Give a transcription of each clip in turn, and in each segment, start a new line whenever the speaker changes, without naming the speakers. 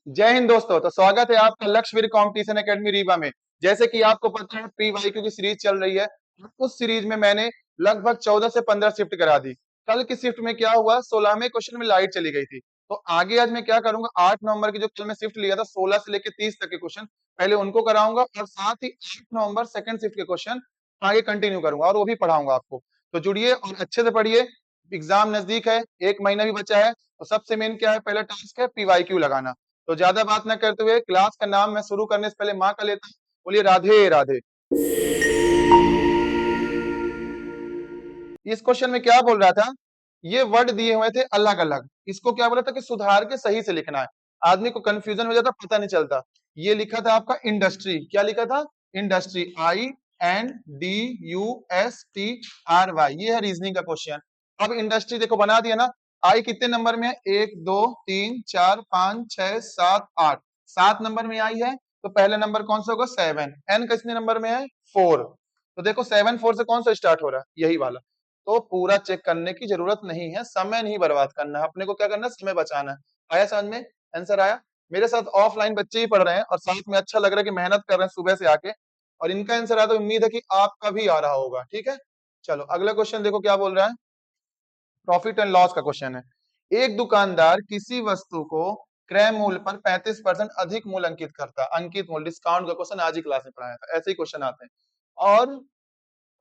जय हिंद दोस्तों। तो स्वागत है आपका लक्ष्यवीर कंपटीशन एकेडमी रीवा में। जैसे कि आपको पता है प्री वाईक्यू की सीरीज चल रही है। उस सीरीज में मैंने लगभग 14 से 15 शिफ्ट करा दी। कल की शिफ्ट में क्या हुआ, 16वें क्वेश्चन में लाइट चली गई थी। तो आगे आज मैं क्या करूंगा, 8 नवंबर की जो कल मैं शिफ्ट लिया था 16 से लेकर 30 तक के क्वेश्चन पहले उनको कराऊंगा और साथ ही 8 नवंबर सेकंड शिफ्ट के क्वेश्चन आगे कंटिन्यू करूंगा और वो भी पढ़ाऊंगा आपको। तो जुड़िए और अच्छे से पढ़िए। एग्जाम नजदीक है, 1 महीना भी बचा है। तो सबसे मेन क्या है, पहला टास्क है पीवाईक्यू लगाना। तो ज्यादा बात न करते हुए क्लास का नाम मैं शुरू करने से पहले माँ का लेता हूँ। बोलिए राधे राधे। इस क्वेश्चन में क्या बोल रहा था, ये वर्ड दिए हुए थे अलग अलग, इसको क्या बोला था कि सुधार के सही से लिखना है। आदमी को कंफ्यूजन हो जाता, पता नहीं चलता। ये लिखा था आपका इंडस्ट्री, क्या लिखा था, इंडस्ट्री, INDUSTRY, ये है रीजनिंग का क्वेश्चन। अब इंडस्ट्री देखो बना दिया ना। आई कितने नंबर में है, 1 2 3 4 5 6 7 8, 7 नंबर में आई है। तो पहला नंबर कौन सा होगा, 7। एन कितने नंबर में है, 4। तो देखो 7 4 से कौन सा स्टार्ट हो रहा है, यही वाला। तो पूरा चेक करने की जरूरत नहीं है, समय नहीं बर्बाद करना है अपने को, क्या करना है, समय बचाना है। आया समझ में, आंसर आया। मेरे साथ ऑफलाइन बच्चे ही पढ़ रहे हैं और साथ में अच्छा लग रहा है कि मेहनत कर रहे हैं सुबह से आके, और इनका आंसर आया तो उम्मीद है कि आपका भी आ रहा होगा। ठीक है, चलो अगला क्वेश्चन देखो क्या बोल रहा है। प्रॉफिट एंड लॉस का क्वेश्चन है। एक दुकानदार किसी वस्तु को क्रय मूल्य पर 35% अधिक मूल्य अंकित करता है। अंकित मूल्य, डिस्काउंट का क्वेश्चन आज ही क्लास में पढ़ाया था, ऐसे ही क्वेश्चन आते हैं। और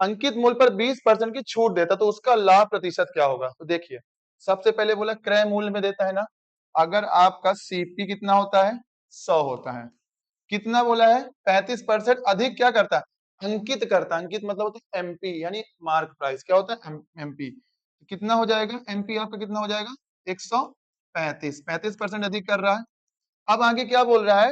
अंकित मूल्य पर 20% की छूट देता, तो उसका लाभ प्रतिशत क्या होगा। तो देखिए, सबसे पहले बोला क्रय मूल्य में देता है ना। अगर आपका सीपी कितना होता है, 100 होता है, कितना बोला है, 35% अधिक क्या करता है, अंकित करता है। अंकित मतलब होता है एमपी, यानी मार्क प्राइस, क्या होता है, एमपी। कितना हो जाएगा, एमपी आपका कितना हो जाएगा, 135, 35% अधिक कर रहा है। अब आगे क्या बोल रहा है,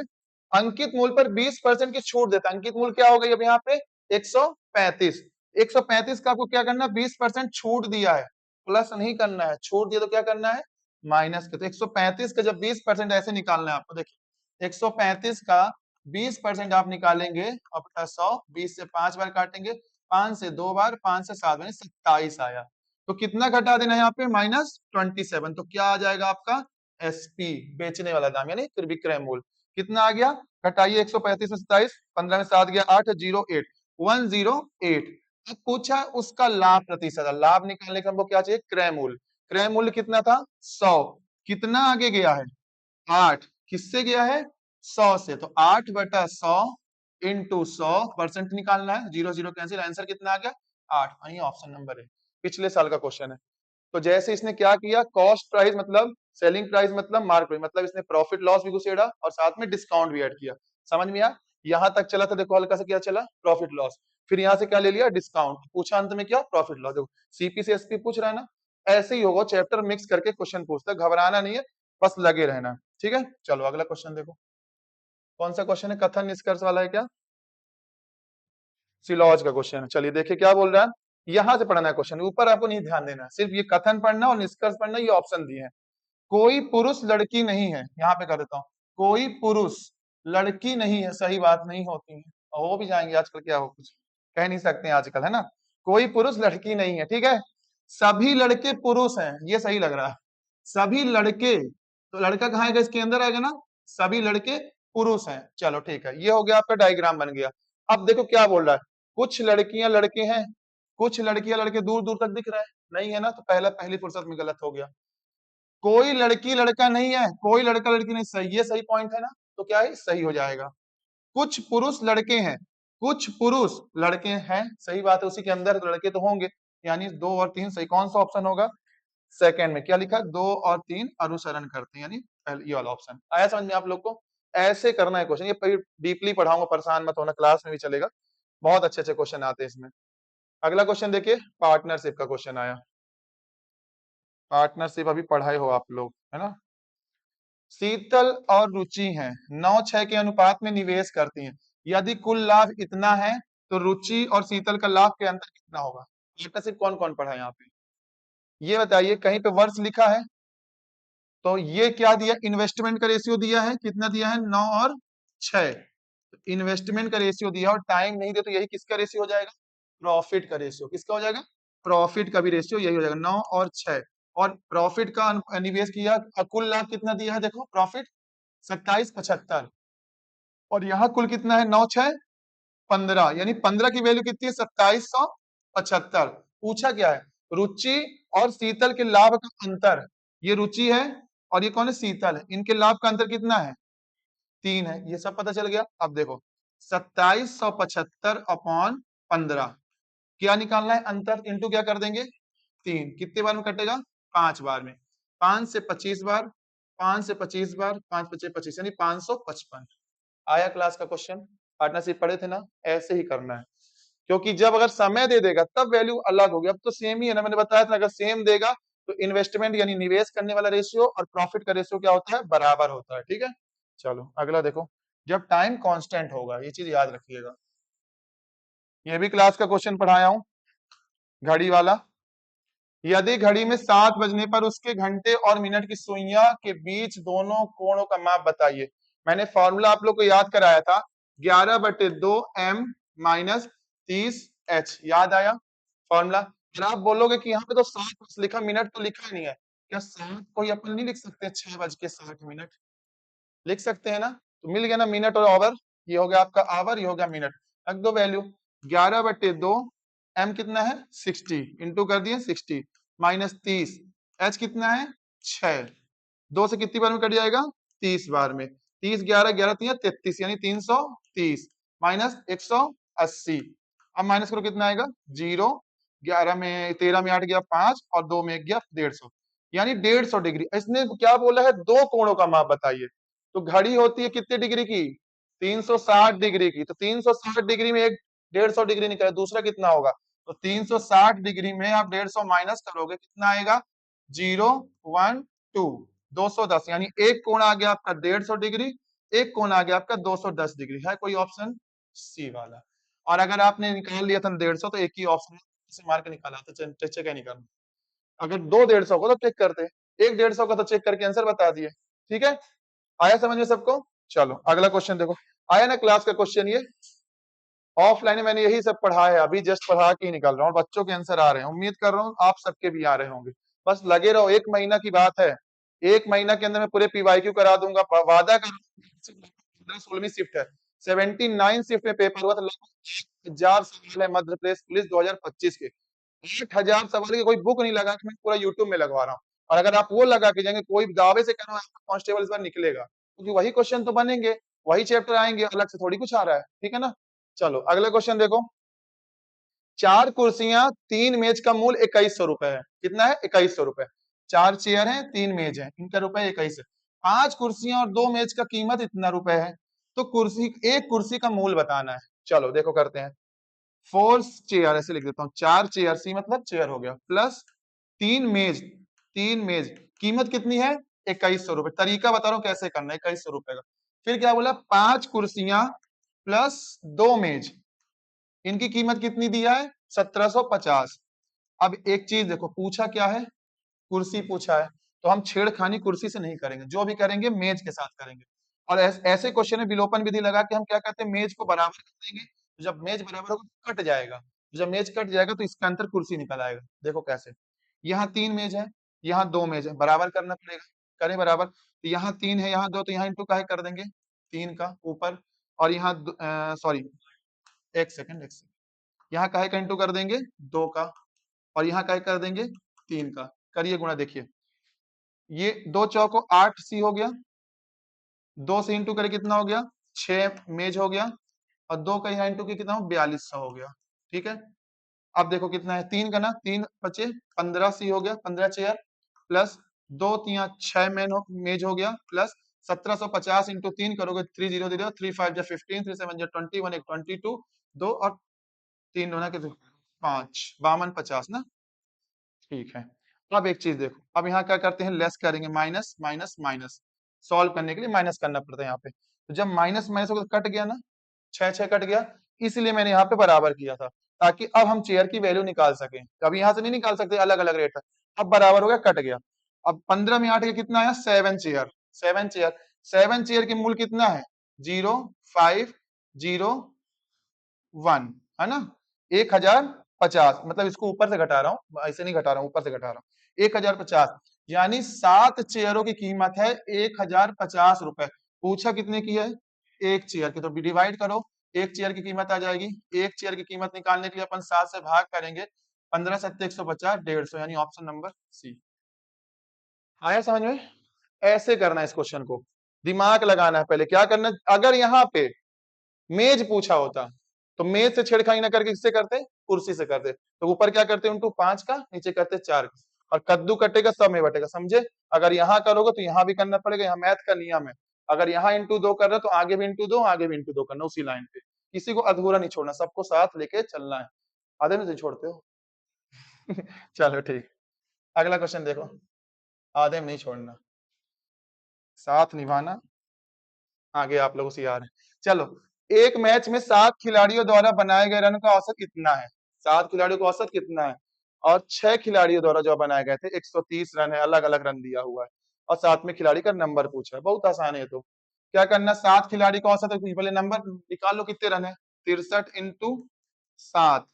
अंकित मूल्य पर 20% की छूट देता है। अंकित मूल्य क्या हो गई अब यहाँ पे, 135। 135 का आपको क्या करना है, 20% छूट दिया है, प्लस नहीं करना है, छूट दिया तो क्या करना है, माइनस के। तो 135 का जब 20% ऐसे निकालना है आपको, देखिए 135 का 20% आप निकालेंगे और बटा 100, 20 से 5 बार काटेंगे, 5 से 2 बार, 5 से 7 बार, 27 आया। तो कितना घटा देना है यहाँ पे, -27। तो क्या आ जाएगा आपका, एसपी, बेचने वाला दाम, यानी फिर विक्रय मूल्य कितना आ गया, घटाइए 135 में 27, 15 में 7 गया 8, 08, 108। अब पूछा उसका लाभ प्रतिशत, लाभ निकालने का हमको क्या चाहिए, क्रय मूल्य। क्रय मूल्य कितना था, 100, कितना आगे गया है, 8, किससे गया है, 100 से। तो 8/100 इंटू 100% निकालना है, 0 0 कैंसिल, आंसर कितना आ गया, 8। वही ऑप्शन नंबर है, पिछले साल का क्वेश्चन है। तो जैसे इसने क्या किया, कॉस्ट प्राइस मतलब सेलिंग प्राइस मतलब मार्क प्राइस, मतलब इसने प्रॉफिट लॉस भी घुसेड़ा और साथ में डिस्काउंट भी ऐड किया। समझ में आया, यहां तक चला था, देखो हल्का सा क्या चला, प्रॉफिट लॉस, फिर यहां से क्या ले लिया, डिस्काउंट, पूछा अंत में क्या, प्रॉफिट लॉस। देखो सीपी से एसपी पूछ रहा है ना, ऐसे ही होगा, चैप्टर मिक्स करके क्वेश्चन पूछता है, घबराना नहीं है, बस लगे रहना। ठीक है, चलो अगला क्वेश्चन देखो, कौन सा क्वेश्चन है, कथन निष्कर्ष वाला है क्या, सिलॉज का क्वेश्चन है। चलिए देखिए क्या बोल रहा है, यहां से पढ़ना है क्वेश्चन, ऊपर आपको नहीं ध्यान देना, सिर्फ ये कथन पढ़ना और निष्कर्ष पढ़ना, ये ऑप्शन दिए हैं। कोई पुरुष लड़की नहीं है, यहाँ पे कर देता हूँ, कोई पुरुष लड़की नहीं है, सही बात नहीं होती है, और हो भी जाएंगे आजकल, क्या हो कुछ कह नहीं सकते हैं आजकल, है ना। कोई पुरुष लड़की नहीं है, ठीक है, सभी लड़के पुरुष हैं, ये सही लग रहा है, सभी लड़के, तो लड़का कहाँ आएगा, इसके अंदर आएगा ना, सभी लड़के पुरुष हैं। चलो ठीक है, ये हो गया आपका डायग्राम बन गया। अब देखो क्या बोल रहा है, कुछ लड़कियां लड़के हैं, कुछ लड़कियां लड़के दूर दूर तक दिख रहे हैं, नहीं है ना, तो पहला पहली फुर्सत में गलत हो गया। कोई लड़की लड़का नहीं है, कोई लड़का लड़की नहीं, सही, ये सही पॉइंट है ना, तो क्या है, सही हो जाएगा। कुछ पुरुष लड़के हैं, कुछ पुरुष लड़के हैं, सही बात है, उसी के अंदर तो लड़के तो होंगे, यानी 2 और 3 सही। कौन सा ऑप्शन होगा, सेकंड में क्या लिखा, 2 और 3 अनुसरण करते हैं, यानी ये वाला ऑप्शन। आया समझ में आप लोग को, ऐसे करना है क्वेश्चन, ये डीपली पढ़ाऊंगा, परेशान मत होना, क्लास में भी चलेगा, बहुत अच्छे अच्छे क्वेश्चन आते हैं इसमें। अगला क्वेश्चन देखिए, पार्टनरशिप का क्वेश्चन आया। पार्टनरशिप अभी पढ़ाए हो आप लोग, है ना। शीतल और रुचि हैं, 9:6 के अनुपात में निवेश करती हैं, यदि कुल लाभ इतना है तो रुचि और शीतल का लाभ के अंतर कितना होगा। पार्टनरशिप कौन कौन पढ़ा है यहाँ पे, ये बताइए, कहीं पे वर्ष लिखा है, तो ये क्या दिया, इन्वेस्टमेंट का रेशियो दिया है, कितना दिया है, 9 और 6। इन्वेस्टमेंट का रेशियो दिया और टाइम नहीं दिया, तो यही किसका रेशियो हो जाएगा, प्रॉफिट का रेशियो, किसका हो जाएगा, प्रॉफिट का भी रेशियो यही हो जाएगा, 9 और 6। और प्रॉफिट का निवेश किया, कुल लाभ कितना दिया है, देखो प्रॉफिट 2775 और यहाँ कुल कितना है 9 6 15 यानी 15 की वैल्यू कितनी है 2775। पूछा क्या है रुचि और शीतल के लाभ का अंतर। ये रुचि है और ये कौन है शीतल है, इनके लाभ का अंतर कितना है 3 है, ये सब पता चल गया। अब देखो 2775 अपॉन 15 क्या निकालना है अंतर, इंटू क्या कर देंगे 3, कितने बार में कटेगा 5 बार में, 5 से 25 बार, 5 से 25 बार, 5 पचे 25 यानी 555। आया क्लास का क्वेश्चन, पार्टनरशिप पढ़े थे ना, ऐसे ही करना है क्योंकि जब अगर समय दे देगा तब वैल्यू अलग होगी। अब तो सेम ही है ना, मैंने बताया था अगर सेम देगा तो इन्वेस्टमेंट यानी निवेश करने वाला रेशियो और प्रॉफिट का रेशियो क्या होता है बराबर होता है। ठीक है चलो अगला देखो, जब टाइम कांस्टेंट होगा, ये चीज याद रखिएगा, ये भी क्लास का क्वेश्चन पढ़ाया हूं घड़ी वाला। यदि घड़ी में 7 बजने पर उसके घंटे और मिनट की सुइयां के बीच दोनों कोणों का माप बताइए। मैंने फॉर्मूला आप लोग को याद कराया था 11/2 m माइनस 30h, याद आया फॉर्मूला। फिर आप बोलोगे कि यहाँ पे तो 7 लिखा, मिनट तो लिखा नहीं है, क्या 7 को अपन नहीं लिख सकते 6:60 लिख सकते हैं ना, तो मिल गया ना मिनट और आवर, ये हो गया आपका आवर, ये हो गया मिनट। रख दो वैल्यू 11/2 m कितना है 60 इंटू कर दिए 60 माइनस 30 h कितना है 6, 2 से कितनी बार में कट जाएगा 30 बार में, 30 11 11 3 33 यानी 330 माइनस 180। अब माइनस करो कितना आएगा 0, 11 में 13 में 8 गया 5 और 2 में 1 गया 150 यानी 150 डिग्री। इसने क्या बोला है दो कोणों का माप बताइए, तो घड़ी होती है कितने डिग्री की 360 डिग्री की, तो 360 डिग्री में एक 150 डिग्री निकले, दूसरा कितना होगा, तो 360 डिग्री में आप 150 माइनस करोगे कितना आएगा 0 1 2 210 यानी एक कोण आ गया आपका 150 डिग्री, एक कोण आ गया आपका 210 डिग्री। है कोई ऑप्शन सी वाला। और अगर आपने निकाल लिया था 150 तो एक ही ऑप्शन से मार के निकाला था, चेक नहीं करना। अगर दो 150 को तो चेक करते, एक 150 का तो चेक करके आंसर बता दिए। ठीक है आया समझ में सबको। चलो अगला क्वेश्चन देखो, आया ना क्लास का क्वेश्चन, ये ऑफलाइन में मैंने यही सब पढ़ा है, अभी जस्ट पढ़ा के ही निकल रहा हूँ, बच्चों के आंसर आ रहे हैं, उम्मीद कर रहा हूँ आप सबके भी आ रहे होंगे। बस लगे रहो, 1 महीना की बात है, 1 महीना के अंदर मैं पूरे पीवाईक्यू करा दूंगा, वादा कर 16वीं शिफ्ट है, 79 शिफ्ट में पेपर हुआ था, लगभग 1000 सवाल है मध्य प्रदेश पुलिस 2025 के, 8000 सवाल की कोई बुक नहीं लगा कि मैं पूरा यूट्यूब में लगवा रहा हूँ। और अगर आप वो लगा के जाएंगे कोई दावे से करो कांस्टेबल इस बार निकलेगा, क्योंकि वही क्वेश्चन तो बनेंगे, वही चैप्टर आएंगे, अलग से थोड़ी कुछ आ रहा है। ठीक है ना, चलो अगला क्वेश्चन देखो, 4 कुर्सियां 3 मेज का मूल्य 2100 है, कितना है 2100। 4 चेयर है 3 मेज है, इनका रुपए 21 है। 5 कुर्सियां और 2 मेज का कीमत इतना रुपए है, तो कुर्सी एक कुर्सी का मूल्य बताना है। चलो देखो करते हैं, 4 चेयर ऐसे लिख देता हूँ, 4 चेयर सी मतलब चेयर हो गया, प्लस 3 मेज, 3 मेज कीमत कितनी है 2100। तरीका बता रहा हूँ कैसे करना है 2100 का। फिर क्या बोला 5 कुर्सियां प्लस 2 मेज, इनकी कीमत कितनी दिया है 1750। अब एक चीज देखो पूछा क्या है, कुर्सी पूछा है, तो हम छेड़खानी कुर्सी से नहीं करेंगे, जो भी करेंगे मेज के साथ करेंगे। और ऐसे क्वेश्चन में विलोपन विधि लगा के हम क्या कहते हैं मेज को बराबर कर देंगे, तो जब मेज बराबर होगा तो कट जाएगा, तो जब मेज कट जाएगा तो इसका अंतर कुर्सी निकल आएगा। देखो कैसे, यहाँ 3 मेज है, यहाँ 2 मेज है, बराबर करना पड़ेगा, करें बराबर, तो यहाँ 3 है यहाँ 2, तो यहाँ इंटू काहे कर देंगे 3 का ऊपर, और यहाँ सॉरी एक सेकंड, यहाँ काहे का इंटू कर देंगे 2 का, और यहाँ काहे कर देंगे 3 का, करिए गुणा, देखिए ये 2 चौको 8 सी हो गया, 2 से इंटू करे कितना हो गया 6 मेज हो गया, और 2 का यहाँ इंटू कितना हो 4200 हो गया। ठीक है अब देखो कितना है 3 का ना, 3 बचे 15 सी हो गया, 15 चेयर, प्लस 2 तिया 6 मेज हो गया, प्लस 1750 इंटू 3 करोगे 300, 3 5 जा 15, 3 7 जा 21, 1 22, 2 और 3 होना कितने 5 52 50 ना। ठीक है अब एक चीज देखो, अब यहाँ क्या करते हैं लेस करेंगे, माइनस माइनस माइनस, सॉल्व करने के लिए माइनस करना पड़ता है यहाँ पे, तो जब माइनस माइनस होगा कट गया ना, 6 6 कट गया, इसलिए मैंने यहाँ पे बराबर किया था, ताकि अब हम चेयर की वैल्यू निकाल सकें। अब यहाँ से नहीं निकाल सकते, अलग अलग रेट है, अब बराबर हो गया कट गया। अब 15 में 8 के कितना आया 7 चेयर, 7 चेयर, 7 चेयर की मूल्य कितना है 0501 है ना, 1050, मतलब इसको ऊपर से घटा रहा हूँ, ऐसे नहीं घटा रहा हूँ, ऊपर से घटा रहा हूँ 1050, यानी 7 चेयरों की कीमत है 1050 रुपए। पूछा कितने की है, एक चेयर की, तो डिवाइड करो, एक चेयर की कीमत आ जाएगी, एक चेयर की कीमत निकालने के लिए अपन 7 से भाग करेंगे, 15 सत्ते 150, 150, यानी ऑप्शन नंबर सी। आया समझ में? ऐसे करना है इस क्वेश्चन को, दिमाग लगाना है। पहले क्या करना है, अगर यहाँ पे मेज पूछा होता तो मेज से छेड़खानी ना करके किससे करते, कुर्सी से करते। तो ऊपर क्या करते इंटू 5 का, नीचे करते 4 का, और कद्दू कटेगा सब में बटेगा, समझे? अगर यहाँ करोगे तो यहाँ भी करना पड़ेगा, यहाँ मैथ का नियम है। अगर यहाँ इंटू 2 कर रहे हो तो आगे भी इंटू 2, आगे भी इंटू 2 करना उसी लाइन पे, किसी को अधूरा नहीं छोड़ना, सबको साथ लेके चलना है। आधे में से छोड़ते हो चलो ठीक, अगला क्वेश्चन देखो, आधे में नहीं छोड़ना, साथ निभाना, आगे आप लोगों से आ रहे हैं। चलो, एक मैच में 7 खिलाड़ियों द्वारा बनाए गए रन का औसत कितना है? 7 खिलाड़ियों का औसत कितना है? और 6 खिलाड़ियों द्वारा जो बनाए गए थे 130 रन है, अलग अलग रन दिया हुआ है, और 7वें खिलाड़ी का नंबर पूछा है। बहुत आसान है। तो क्या करना, 7 खिलाड़ी का औसत है, पहले नंबर निकाल लो कितने रन है, 63 इंटू 7,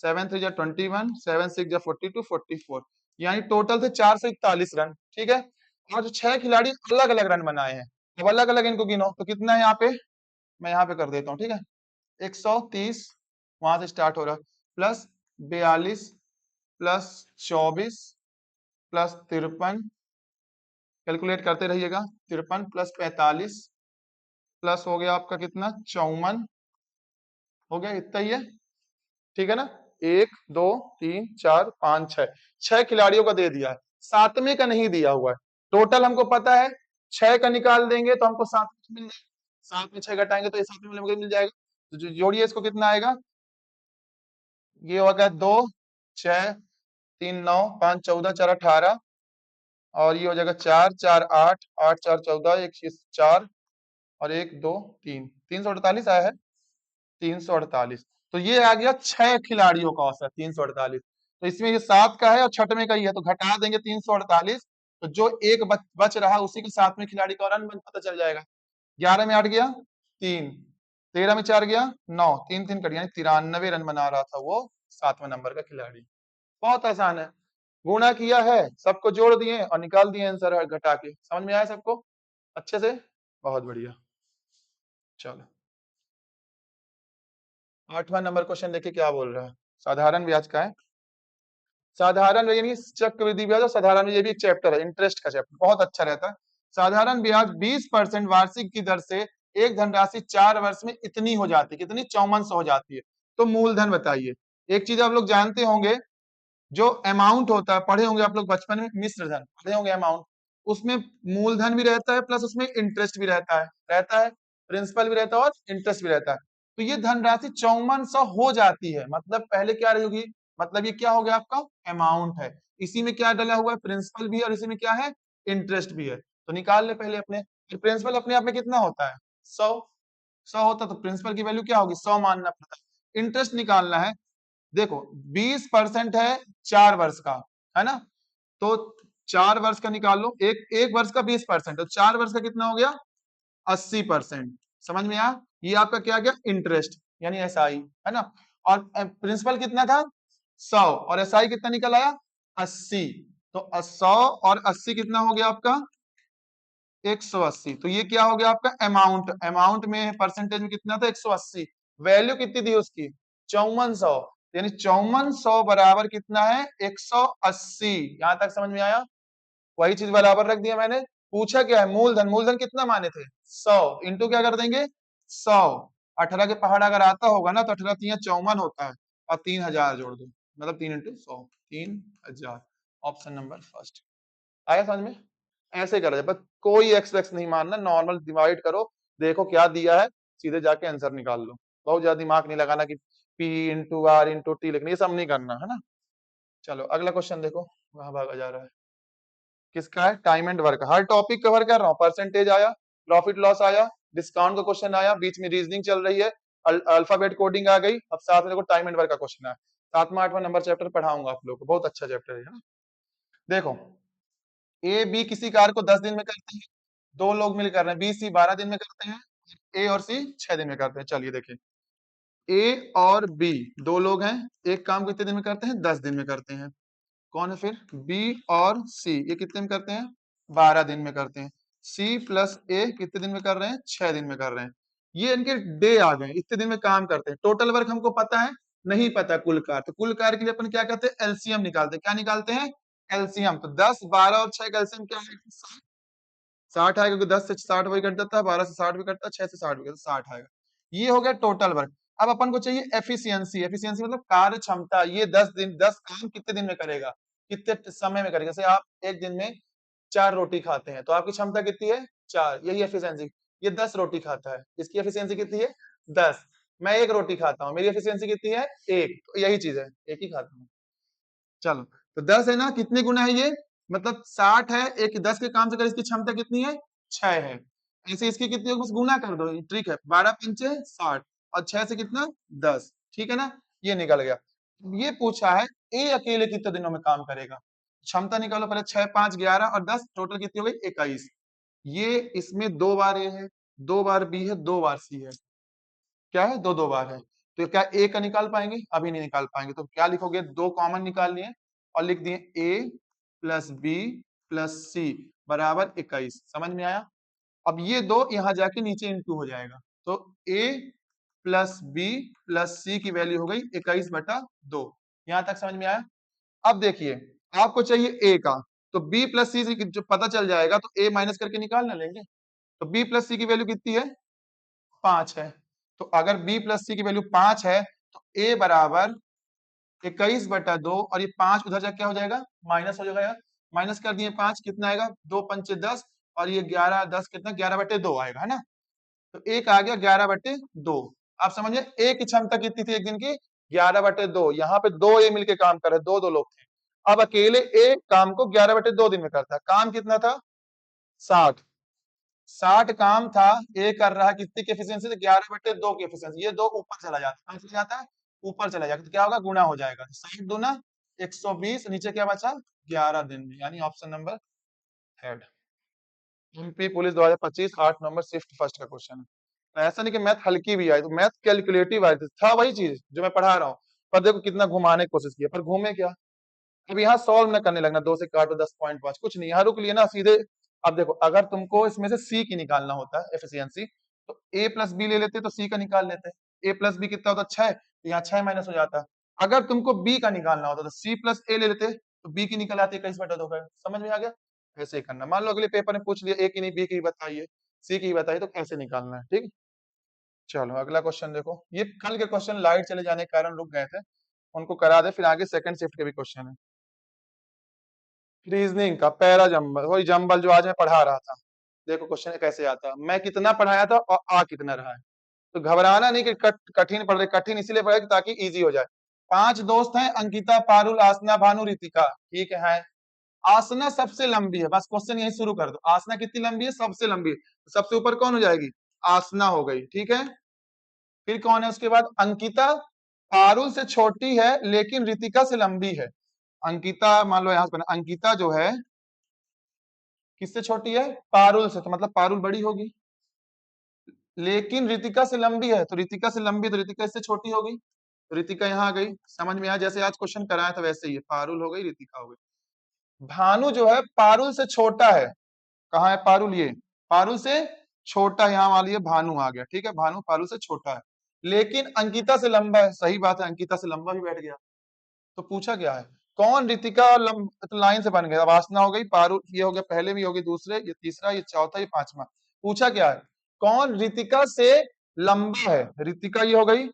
7 3 21, 7 6 42, 44, यानी टोटल थे 441 रन। ठीक है, और जो 6 खिलाड़ी अलग अलग रन बनाए हैं, अब अलग अलग इनको गिनो तो कितना है यहाँ पे, मैं यहाँ पे कर देता हूँ। ठीक है, 130 वहां से स्टार्ट हो रहा है, प्लस 42 प्लस 24 प्लस 53, कैलकुलेट करते रहिएगा, 53 प्लस 45 प्लस हो गया आपका कितना, 54, हो गया, इतना ही है। ठीक है ना, 1 2 3 4 5 6, 6 खिलाड़ियों का दे दिया है, 7वें का नहीं दिया हुआ है। टोटल हमको पता है 6 का निकाल देंगे तो हमको 7 मिल जाएगा, 7 में 6 घटाएंगे तो ये 7 में मिल जाएगा। तो जोड़िए इसको, कितना आएगा, ये होगा 2 6 3 9 5 14 4 18, और ये हो जाएगा 4 4 8 8 4 14, 1 4, और 1 2 3, 348 आया है, 348। तो ये आ गया 6 खिलाड़ियों का औसत 348। तो इसमें ये 7 का है और 6वें का ही है, तो घटा देंगे 348, तो जो एक बच रहा उसी के 7वें खिलाड़ी का रन पता चल जाएगा। 11 में 8 गया 3, 13 में 4 गया 9, 3 3 कट, यानी 93 रन बना रहा था वो 7वें नंबर का खिलाड़ी। बहुत आसान है, गुणा किया है, सबको जोड़ दिए और निकाल दिए आंसर घटा के। समझ में आया सबको अच्छे से? बहुत बढ़िया। चलो, 8वां नंबर क्वेश्चन देखिए क्या बोल रहा है, साधारण ब्याज का है। साधारण यानी चक्रवृद्धि ब्याज और साधारण ब्याज, ये भी एक चैप्टर है, इंटरेस्ट का चैप्टर, बहुत अच्छा रहता है। साधारण ब्याज 20% वार्षिक की दर से एक धनराशि 4 वर्ष में इतनी हो जाती है, कितनी, 5400 हो जाती है। तो मूलधन बताइए। एक चीज आप लोग जानते होंगे, जो अमाउंट होता है, पढ़े होंगे आप लोग बचपन में, मिश्र धन पढ़े होंगे, अमाउंट, उसमें मूलधन भी रहता है प्लस उसमें इंटरेस्ट भी रहता है, प्रिंसिपल भी रहता है और इंटरेस्ट भी रहता है। तो ये धनराशि 5400 हो जाती है, मतलब पहले क्या रहेगी, मतलब ये क्या हो गया आपका, अमाउंट है, इसी में क्या डला हुआ है, प्रिंसिपल भी है, और इसी में क्या है, इंटरेस्ट भी है। तो निकाल ले पहले अपने, प्रिंसिपल अपने आप में कितना होता है, 100, 100 होता, तो प्रिंसिपल की वैल्यू क्या होगी, 100 मानना पड़ता है। इंटरेस्ट निकालना है, देखो 20% है 4 वर्ष का, है ना, तो 4 वर्ष का निकाल लो, एक एक वर्ष का 20%, तो 4 वर्ष का कितना हो गया, 80%। समझ में आया, ये आपका क्या गया, इंटरेस्ट, यानी एसआई, है ना। और प्रिंसिपल कितना था, 100, और एसआई कितना निकल आया, 80। तो 100 और 80 कितना हो गया आपका, 180। तो ये क्या हो गया आपका अमाउंट, अमाउंट में परसेंटेज में कितना था, 180, वैल्यू कितनी दी उसकी, 5400, यानी 5400 बराबर कितना है, 180। यहां तक समझ में आया, वही चीज बराबर रख दिया मैंने। पूछा क्या है, मूलधन, मूलधन कितना माने थे, 100 इंटू क्या कर देंगे, 100, 18 के पहाड़ अगर आता होगा ना तो 18 3 54 होता है, और 3000 जोड़ दो, मतलब 3 इंटू 100, 3000, ऑप्शन नंबर फर्स्ट। आया समझ में? ऐसे करा जाए, बस कोई एक्स वैक्स नहीं मानना, नॉर्मल डिवाइड करो, देखो क्या दिया है, सीधे जाके आंसर निकाल लो। बहुत ज्यादा दिमाग नहीं लगाना कि P into R into T लिखना, ये सब नहीं करना, है ना। चलो अगला क्वेश्चन देखो, वहां भागा जा रहा है, किसका है, time and work. Her topic cover कर रहा हूँ, परसेंटेज आया, प्रॉफिट लॉस आया, डिस्काउंट का क्वेश्चन आया, बीच में रीजनिंग चल रही है, अल्फाबेट कोडिंग आ गई, अब साथ में देखो टाइम एंड वर्क का क्वेश्चन है। 7वां 8वां नंबर चैप्टर पढ़ाऊंगा आप लोग को, बहुत अच्छा चैप्टर है ना। देखो, ए बी किसी कार्य को 10 दिन में करते हैं, दो लोग मिल कर रहे हैं, बी सी 12 दिन में करते हैं, ए और सी 6 दिन में करते हैं। चलिए देखिए, ए और बी दो लोग हैं, एक काम कितने दिन में करते हैं, 10 दिन में करते हैं। कौन है फिर, बी और सी, ये कितने में करते हैं, 12 दिन में करते हैं। सी प्लस ए कितने दिन में कर रहे हैं? 6 दिन में कर रहे हैं। ये इनके डे आ गए, इतने दिन में काम करते हैं। टोटल वर्क हमको पता है, नहीं पता कुल कार्य। तो कुल कार्य के लिए अपन क्या करते हैं? एलसीएम निकालते हैं। क्या निकालते हैं? एलसीएम। तो 10, 12 और 6 का एलसीएम क्या है? 60 आएगा, क्योंकि 10 से 60 वही कट जाता है, 12 से 60 भी कटता है, 6 से 60 भी कटता है, 60 आएगा। ये हो गया टोटल वर्क। अब अपन को चाहिए एफिशिएंसी। एफिशिएंसी मतलब कार्य क्षमता। ये 10 काम कितने दिन में करेगा, कितने समय में करेगा। जैसे आप एक दिन में 4 रोटी खाते हैं, तो आपकी क्षमता कितनी है? 4, यही एफिशिएंसी। ये 10 रोटी खाता है, इसकी एफिशिएंसी कितनी है? 10। मैं 1 रोटी खाता हूँ, मेरी एफिशिएंसी कितनी है? 1। तो यही चीज है, एक ही खाता हूँ। चलो, तो 10 है ना, कितने गुना है ये? मतलब 60 है, एक 10 के काम से कर, इसकी क्षमता कितनी है? 6 है। ऐसे इसकी कितनी है, बस गुना कर दो, ट्रिक है। 12 पंचे 60 और 6 से कितना? 10। ठीक है ना, ये निकल गया। ये पूछा है ए अकेले कितने दिनों में काम करेगा। क्षमता निकालो पहले। 6, 5, 11 और 10, टोटल कितनी हो गई? 21। ये इसमें 2 बार ए है, 2 बार बी है, 2 बार सी है। क्या है? 2 2 बार है। तो क्या ए का निकाल पाएंगे? अभी नहीं निकाल पाएंगे। तो क्या लिखोगे? 2 कॉमन निकाल लिए और लिख दिए ए प्लस बी प्लस सी बराबर 21। समझ में आया? अब ये 2 यहाँ जाके नीचे इंटू हो जाएगा। तो ए प्लस बी प्लस सी की वैल्यू हो गई 21/2। यहां तक समझ में आया? अब देखिए, आपको चाहिए ए का, तो बी प्लस सी जो पता चल जाएगा, तो ए माइनस करके निकाल ना लेंगे। तो बी प्लस सी की वैल्यू कितनी है? 5 है। तो अगर b प्लस सी की वैल्यू 5 है, तो a बराबर 21/2, और ये 5 उधर जाके क्या हो जाएगा? माइनस हो जाएगा। माइनस कर दिए 5, कितना आएगा? 2 पंचे 10, और ये 11 10 कितना? 11/2 आएगा, है ना। तो एक आ गया 11/2। आप समझिए ए की क्षमता कितनी थी एक दिन की? 11/2। यहाँ पे 2 ए मिलके काम कर रहे, 2 2 लोग थे। अब अकेले ए काम को 11/2 दिन में करता है। काम कितना था? 60। 60 काम था, ए कर रहा है कितनी की एफिशिएंसी से? 11/2 की एफिशिएंसी। ये 2 ऊपर चला जाता है, कहां चला जाता है? ऊपर चला जाएगा। तो क्या होगा? गुना हो जाएगा। 60 दूना 120, नीचे क्या बचा? 11 दिन में, यानी option number third. MP police 2025 8 number shift first का क्वेश्चन है। तो ऐसा नहीं कि मैथ हल्की भी आई, तो मैथ कैलकुलेटिव आई थी, था वही चीज जो मैं पढ़ा रहा हूँ, पर देखो कितना घुमाने की कोशिश किया, पर घूमे क्या। अब यहाँ सॉल्व न करने लगना, 2 से काटो 10.5, कुछ नहीं, यहाँ रुक लिए ना सीधे। अब देखो, अगर तुमको इसमें से सी की निकालना होता है एफिशिएंसी, तो ए प्लस बी ले लेते तो सी का निकाल लेते। ए प्लस बी कितना होता? 6, तो यहाँ 6 माइनस हो जाता। अगर तुमको बी का निकालना होता तो सी प्लस ए ले लेते, तो बी की निकल आती 21/2। समझ में आ गया? ऐसे ही करना। मान लो अगले पेपर में पूछ लिया ए की नहीं बी की बताइए, सी की बताइए, तो कैसे निकालना है। ठीक। चलो अगला क्वेश्चन देखो। ये कल के क्वेश्चन लाइट चले जाने के कारण रुक गए थे, उनको करा दे, फिर आगे सेकंड शिफ्ट के भी क्वेश्चन है। रीजनिंग का पैरा जंबल, वही जंबल जो आज मैं पढ़ा रहा था। देखो क्वेश्चन कैसे आता है, मैं कितना पढ़ाया था और आ कितना रहा है। तो घबराना नहीं कि कठिन पढ़ रहे, कठिन इसीलिए पढ़े ताकि इजी हो जाए। 5 दोस्त हैं, अंकिता, पारुल, आसना, भानु, रितिका। ठीक है। आसना सबसे लंबी है, बस क्वेश्चन यही शुरू कर दो। आसना कितनी लंबी है? सबसे लंबी है। तो सबसे ऊपर कौन हो जाएगी? आसना हो गई। ठीक है। फिर कौन है उसके बाद? अंकिता। पारुल से छोटी है लेकिन रितिका से लंबी है। अंकिता, मान लो यहां पर अंकिता जो है किससे छोटी है? पारुल से, तो मतलब पारुल बड़ी होगी। लेकिन रितिका से लंबी है, तो रितिका से लंबी, तो रितिका इससे छोटी होगी। तो रितिका यहाँ आ गई। समझ में आया? जैसे आज क्वेश्चन कराया था वैसे ही है, पारुल हो गई, रितिका हो गई। भानु जो है पारुल से छोटा है। कहाँ है पारुल? ये पारुल से छोटा, यहाँ मान लिया भानु आ गया। ठीक है, भानु पारुल से छोटा है, लेकिन अंकिता से लंबा है। सही बात है, अंकिता से लंबा भी बैठ गया। तो पूछा क्या है? कौन रितिका और तो लाइन से बन गया। वासना हो गई, पारुल ये हो गया, पहले भी होगी, दूसरे, ये तीसरा, ये चौथा, ये पांचवा। पूछा क्या है? कौन रितिका से लंबा है? रितिका ये हो गई,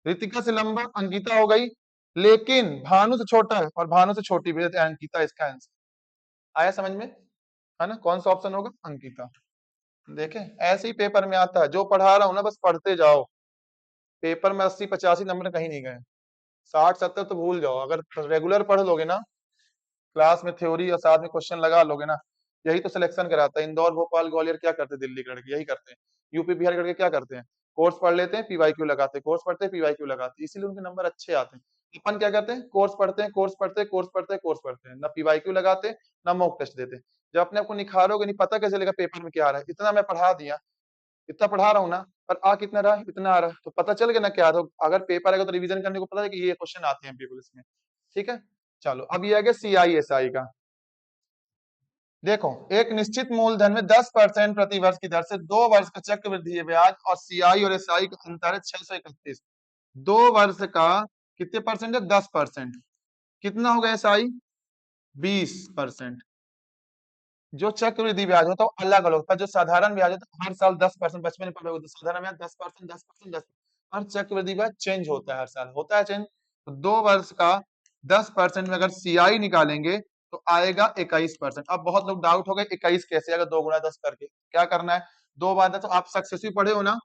रितिका से लंबा अंकिता हो गई, लेकिन भानु से छोटा है, और भानु से छोटी भी है, तो अंकिता इसका आंसर। आया समझ में? है ना, कौन सा ऑप्शन होगा? अंकिता। देखे, ऐसे ही पेपर में आता है, जो पढ़ा रहा हूं ना बस पढ़ते जाओ। पेपर में 80 85 नंबर कहीं नहीं गए। 60 70 तो भूल जाओ, अगर रेगुलर पढ़ लोगे ना, क्लास में थ्योरी और साथ में क्वेश्चन लगा लोगे ना, यही तो सिलेक्शन कराता है। इंदौर, भोपाल, ग्वालियर क्या करते हैं? दिल्ली के लड़के यही करते हैं। यूपी बिहार के लड़के क्या करते हैं? कोर्स पढ़ लेते हैं, पीवाईक्यू लगाते हैं, कोर्स पढ़ते हैं, पीवाईक्यू लगाते हैं, इसीलिए उनके नंबर अच्छे आते हैं। अपन क्या करते हैं? कोर्स पढ़ते हैं, कोर्स पढ़ते हैं, कोर्स पढ़ते हैं, कोर्स पढ़ते हैं, ना पीवाईक्यू लगाते, ना मॉक टेस्ट देते। जब अपने आपको निखारोगे नहीं, पता कैसे चलेगा पेपर में क्या आ रहा है? इतना मैं पढ़ा दिया, इतना पढ़ा रहा हूँ ना, पर आ कितना रहा है? इतना आ रहा है, तो पता चल गया ना क्या। तो अगर पेपर आएगा तो रिवीजन करने को पता है कि ये क्वेश्चन आते हैं पेपर में। ठीक है। चलो अब ये आ गया CISI का। देखो, एक निश्चित मूलधन में 10% प्रति वर्ष की दर से 2 वर्ष का चक्रवृद्धि ब्याज और सीआई और एसआई का अंतर है 631। 2 वर्ष का कितने परसेंट है? 10%। कितना होगा एसआई? 20%। जो चक्रवृद्धि ब्याज होता है वो अलग अलग होता है। जो साधारण ब्याज होता है हर साल 10%, बचपन में पढ़े होते साधारण ब्याज 10%, 10%, 10%। और चक्रवृद्धि ब्याज चेंज होता है हर साल, होता है चेंज। तो 2 वर्ष का 10% में अगर सीआई निकालेंगे तो आएगा 21%। अब बहुत लोग डाउट हो गए 21 कैसे आएगा 2 गुणा 10 करके? क्या करना है, 2 बार 10। तो आप सक्सेसिव पढ़े हो ना,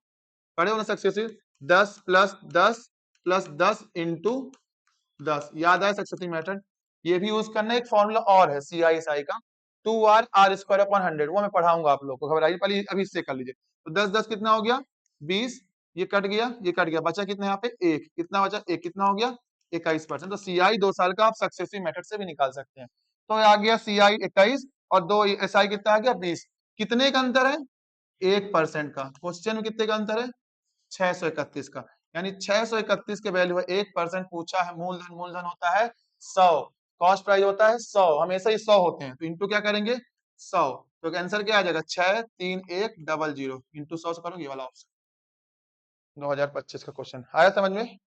पढ़े हो ना सक्सेसिव? 10 प्लस 10 प्लस 10 इंटू 10, याद आया सक्सेसिव मेथड? ये भी यूज करना है। एक फॉर्मूला और है सी आई एस आई का, 2r r स्क्वायर अपॉन 100, वो मैं पढ़ाऊंगा आप लोग को, घबराइए पहले अभी इससे कर लीजिए। तो 10 10 कितना हो गया? 20। ये कट गया, ये कट गया, बचा कितना यहाँ पे? 1। कितना बचा? 1। कितना हो गया? 21%। तो सीआई 2 साल का आप सक्सेसिव मेथड से भी निकाल सकते हैं। तो आ गया सीआई 21 और 2 एसआई कितना आ गया? 20। कितने का अंतर है? 1% का। क्वेश्चन में कितने का अंतर है? 631 का। यानी 631 के वैल्यू है 1%। पूछा है मूलधन, मूलधन होता है 100, कॉस्ट प्राइस होता है 100, हमेशा ही 100 होते हैं। तो इंटू क्या करेंगे? 100। तो आंसर क्या आ जाएगा? 63100 इंटू 100 से करो, ये वाला ऑप्शन। 2025 का क्वेश्चन आया समझ में?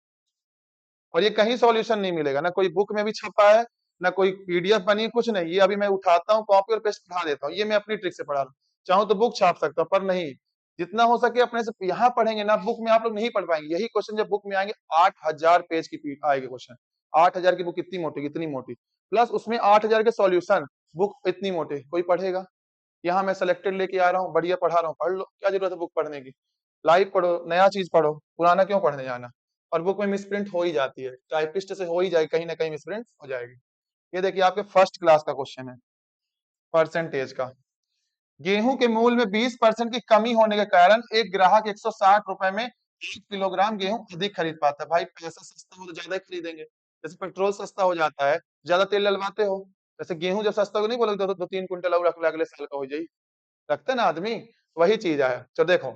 और ये कहीं सॉल्यूशन नहीं मिलेगा, ना कोई बुक में भी छपा है, ना कोई पीडीएफ बनी है, कुछ नहीं। ये अभी मैं उठाता हूँ, कॉपी और पेस्ट पढ़ा देता हूँ। ये मैं अपनी ट्रिक से पढ़ा रहा हूँ। चाहूँ तो बुक छाप सकता हूँ, पर नहीं, जितना हो सके अपने से यहाँ पढ़ेंगे ना, बुक में आप लोग नहीं पढ़ पाएंगे। यही क्वेश्चन जब बुक में आएंगे 8000 पेज की आएगी क्वेश्चन। 8000 की बुक कितनी मोटी, कितनी मोटी, प्लस उसमें 8000 के सॉल्यूशन, बुक इतनी मोटी, कोई पढ़ेगा? यहाँ मैं सिलेक्टेड लेके आ रहा हूँ, बढ़िया पढ़ा रहा हूँ, पढ़ लो, क्या जरूरत है बुक पढ़ने की? लाइव पढ़ो, नया चीज पढ़ो, पुराना क्यों पढ़ने जाना? और बुक में मिसप्रिंट हो ही जाती है, टाइपिस्ट से हो ही जाएगी, कहीं ना कहीं मिसप्रिंट हो जाएगी। ये देखिए आपके फर्स्ट क्लास का क्वेश्चन है, परसेंटेज का। गेहूं के मूल्य में 20% की कमी होने के कारण एक ग्राहक 160 रुपए में 1 किलोग्राम गेहूं अधिक खरीद पाता है। भाई पैसा सस्ता हो तो ज्यादा ही खरीदेंगे। जैसे पेट्रोल सस्ता हो जाता है, ज्यादा तेल डलवाते हो, जैसे गेहूं जब सस्ता हो नहीं बोलोगे तो 2-3 कुंटल और रख ले, अगले साल का हो जाए, रखते ना आदमी, वही चीज है। चलो देखो,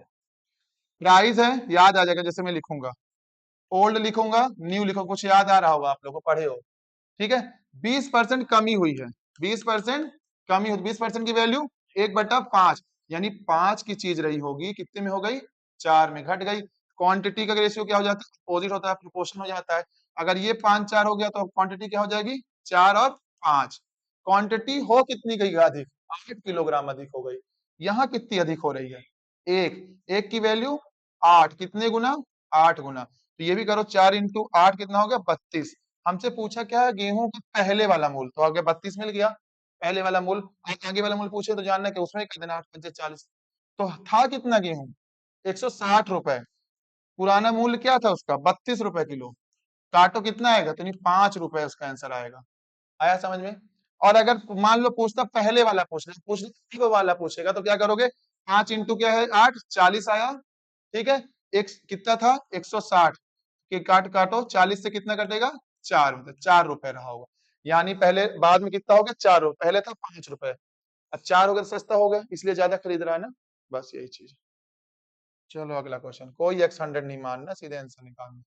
प्राइस है, याद आ जाएगा, जैसे मैं लिखूंगा ओल्ड लिखूंगा, न्यू लिखूंगा, कुछ याद आ रहा होगा, आप लोगों को पढ़े हो, ठीक है। 20% कमी हुई है, 20% कमी हुई, 20% की वैल्यू 1/5, यानी 5 की चीज रही होगी, कितने में हो गई? 4 में घट गई। क्वांटिटी का रेशियो क्या हो जाता है? अपोजिट होता है, प्रोपोर्शन हो जाता है। अगर ये 5 4 हो गया तो क्वांटिटी क्या हो जाएगी? 4 और 5। क्वांटिटी हो कितनी गई अधिक? 8 किलोग्राम अधिक हो गई। यहाँ कितनी अधिक हो रही है? एक की वैल्यू 8, कितने गुना? 8 गुना। तो ये भी करो, 4 इंटू 8 कितना हो गया? 32। हमसे पूछा क्या है? गेहूं का पहले वाला मूल, तो आगे 32 मिल गया, पहले वाला मूल। आगे वाला मूल पूछे तो जानना कि उसमें कर देना, 8×5=40। तो था कितना गेहूं? 160 रुपए। पुराना मूल्य क्या था उसका? 32 रुपए किलो। काटो कितना आएगा? तो नहीं, 5 रुपए उसका आंसर आएगा। आया समझ में? और अगर मान लो पूछता पहले वाला पूछ वाला पूछेगा तो क्या करोगे? 5 इंटू क्या है? 8, 40 आया, ठीक है। एक कितना था? 160 के काटो 40 से कितना कटेगा? 4, मतलब 4 रुपए रहा होगा। यानी पहले, बाद में कितना हो गया? 4 रुपए, पहले था 5 रुपए, अब 4 हो गया तो सस्ता हो गया, इसलिए ज्यादा खरीद रहा है ना, बस यही चीज। चलो अगला क्वेश्चन, कोई x100 नहीं मानना, सीधे आंसर निकालना।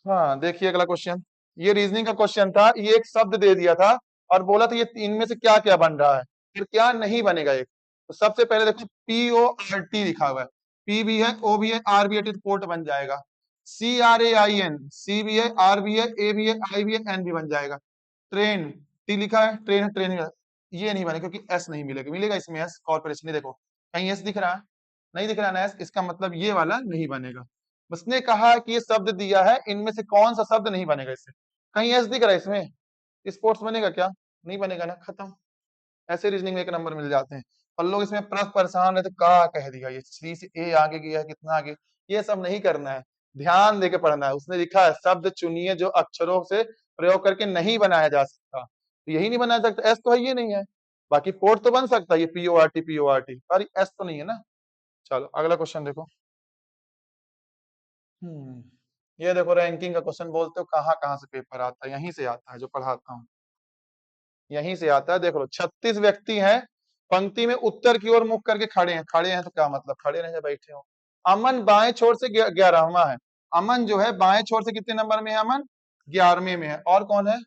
हाँ देखिए अगला क्वेश्चन, ये रीजनिंग का क्वेश्चन था। ये एक शब्द दे दिया था और बोला था ये इनमें से क्या क्या बन रहा है, फिर क्या नहीं बनेगा एक। तो सबसे पहले देखो PORT लिखा हुआ है, P भी है, O भी है, R भी है, तो पोर्ट बन जाएगा। CRAIN, C भी है, R भी है, A भी है, I भी है, N भी बन जाएगा। ट्रेन, T लिखा है, ट्रेन है, ट्रेन ये नहीं बनेगा क्योंकि S नहीं मिलेगा, मिलेगा इसमें S, कॉर्पोरेशन। नहीं देखो कहीं S दिख रहा है? नहीं दिख रहा ना S, इसका मतलब ये वाला नहीं बनेगा। उसने कहा कि ये शब्द दिया है, इनमें से कौन सा शब्द नहीं बनेगा इससे? कहीं एस दिख रहा है इसमें? स्पोर्ट्स बनेगा क्या? नहीं बनेगा ना, खत्म। ऐसे रीजनिंग में 1 नंबर मिल जाते हैं। और लोग इसमें परेशान रहते, का कह दिया, ये सी से ए आगे गया, कितना आगे, ये सब नहीं करना है। ध्यान देके पढ़ना है। उसने लिखा है शब्द चुनिए जो अक्षरों से प्रयोग करके नहीं बनाया जा सकता, तो यही नहीं बनाया सकता, एस तो है, ये नहीं है। बाकी पोर्ट तो बन सकता है, ये PORT पर एस तो नहीं है ना। चलो अगला क्वेश्चन देखो। ये देखो रैंकिंग का क्वेश्चन, बोलते हो कहाँ कहाँ से पेपर आता है? यहीं से आता है, जो पढ़ाता हूँ यहीं से आता है। देख लो, 36 व्यक्ति हैं, पंक्ति में उत्तर की ओर मुख करके खड़े हैं। खड़े हैं तो क्या मतलब? खड़े नहीं, बैठे हो। अमन बाएं छोर से 11वां है। अमन जो है बाएं छोर से कितने नंबर में है? अमन 11वें में है। और कौन है?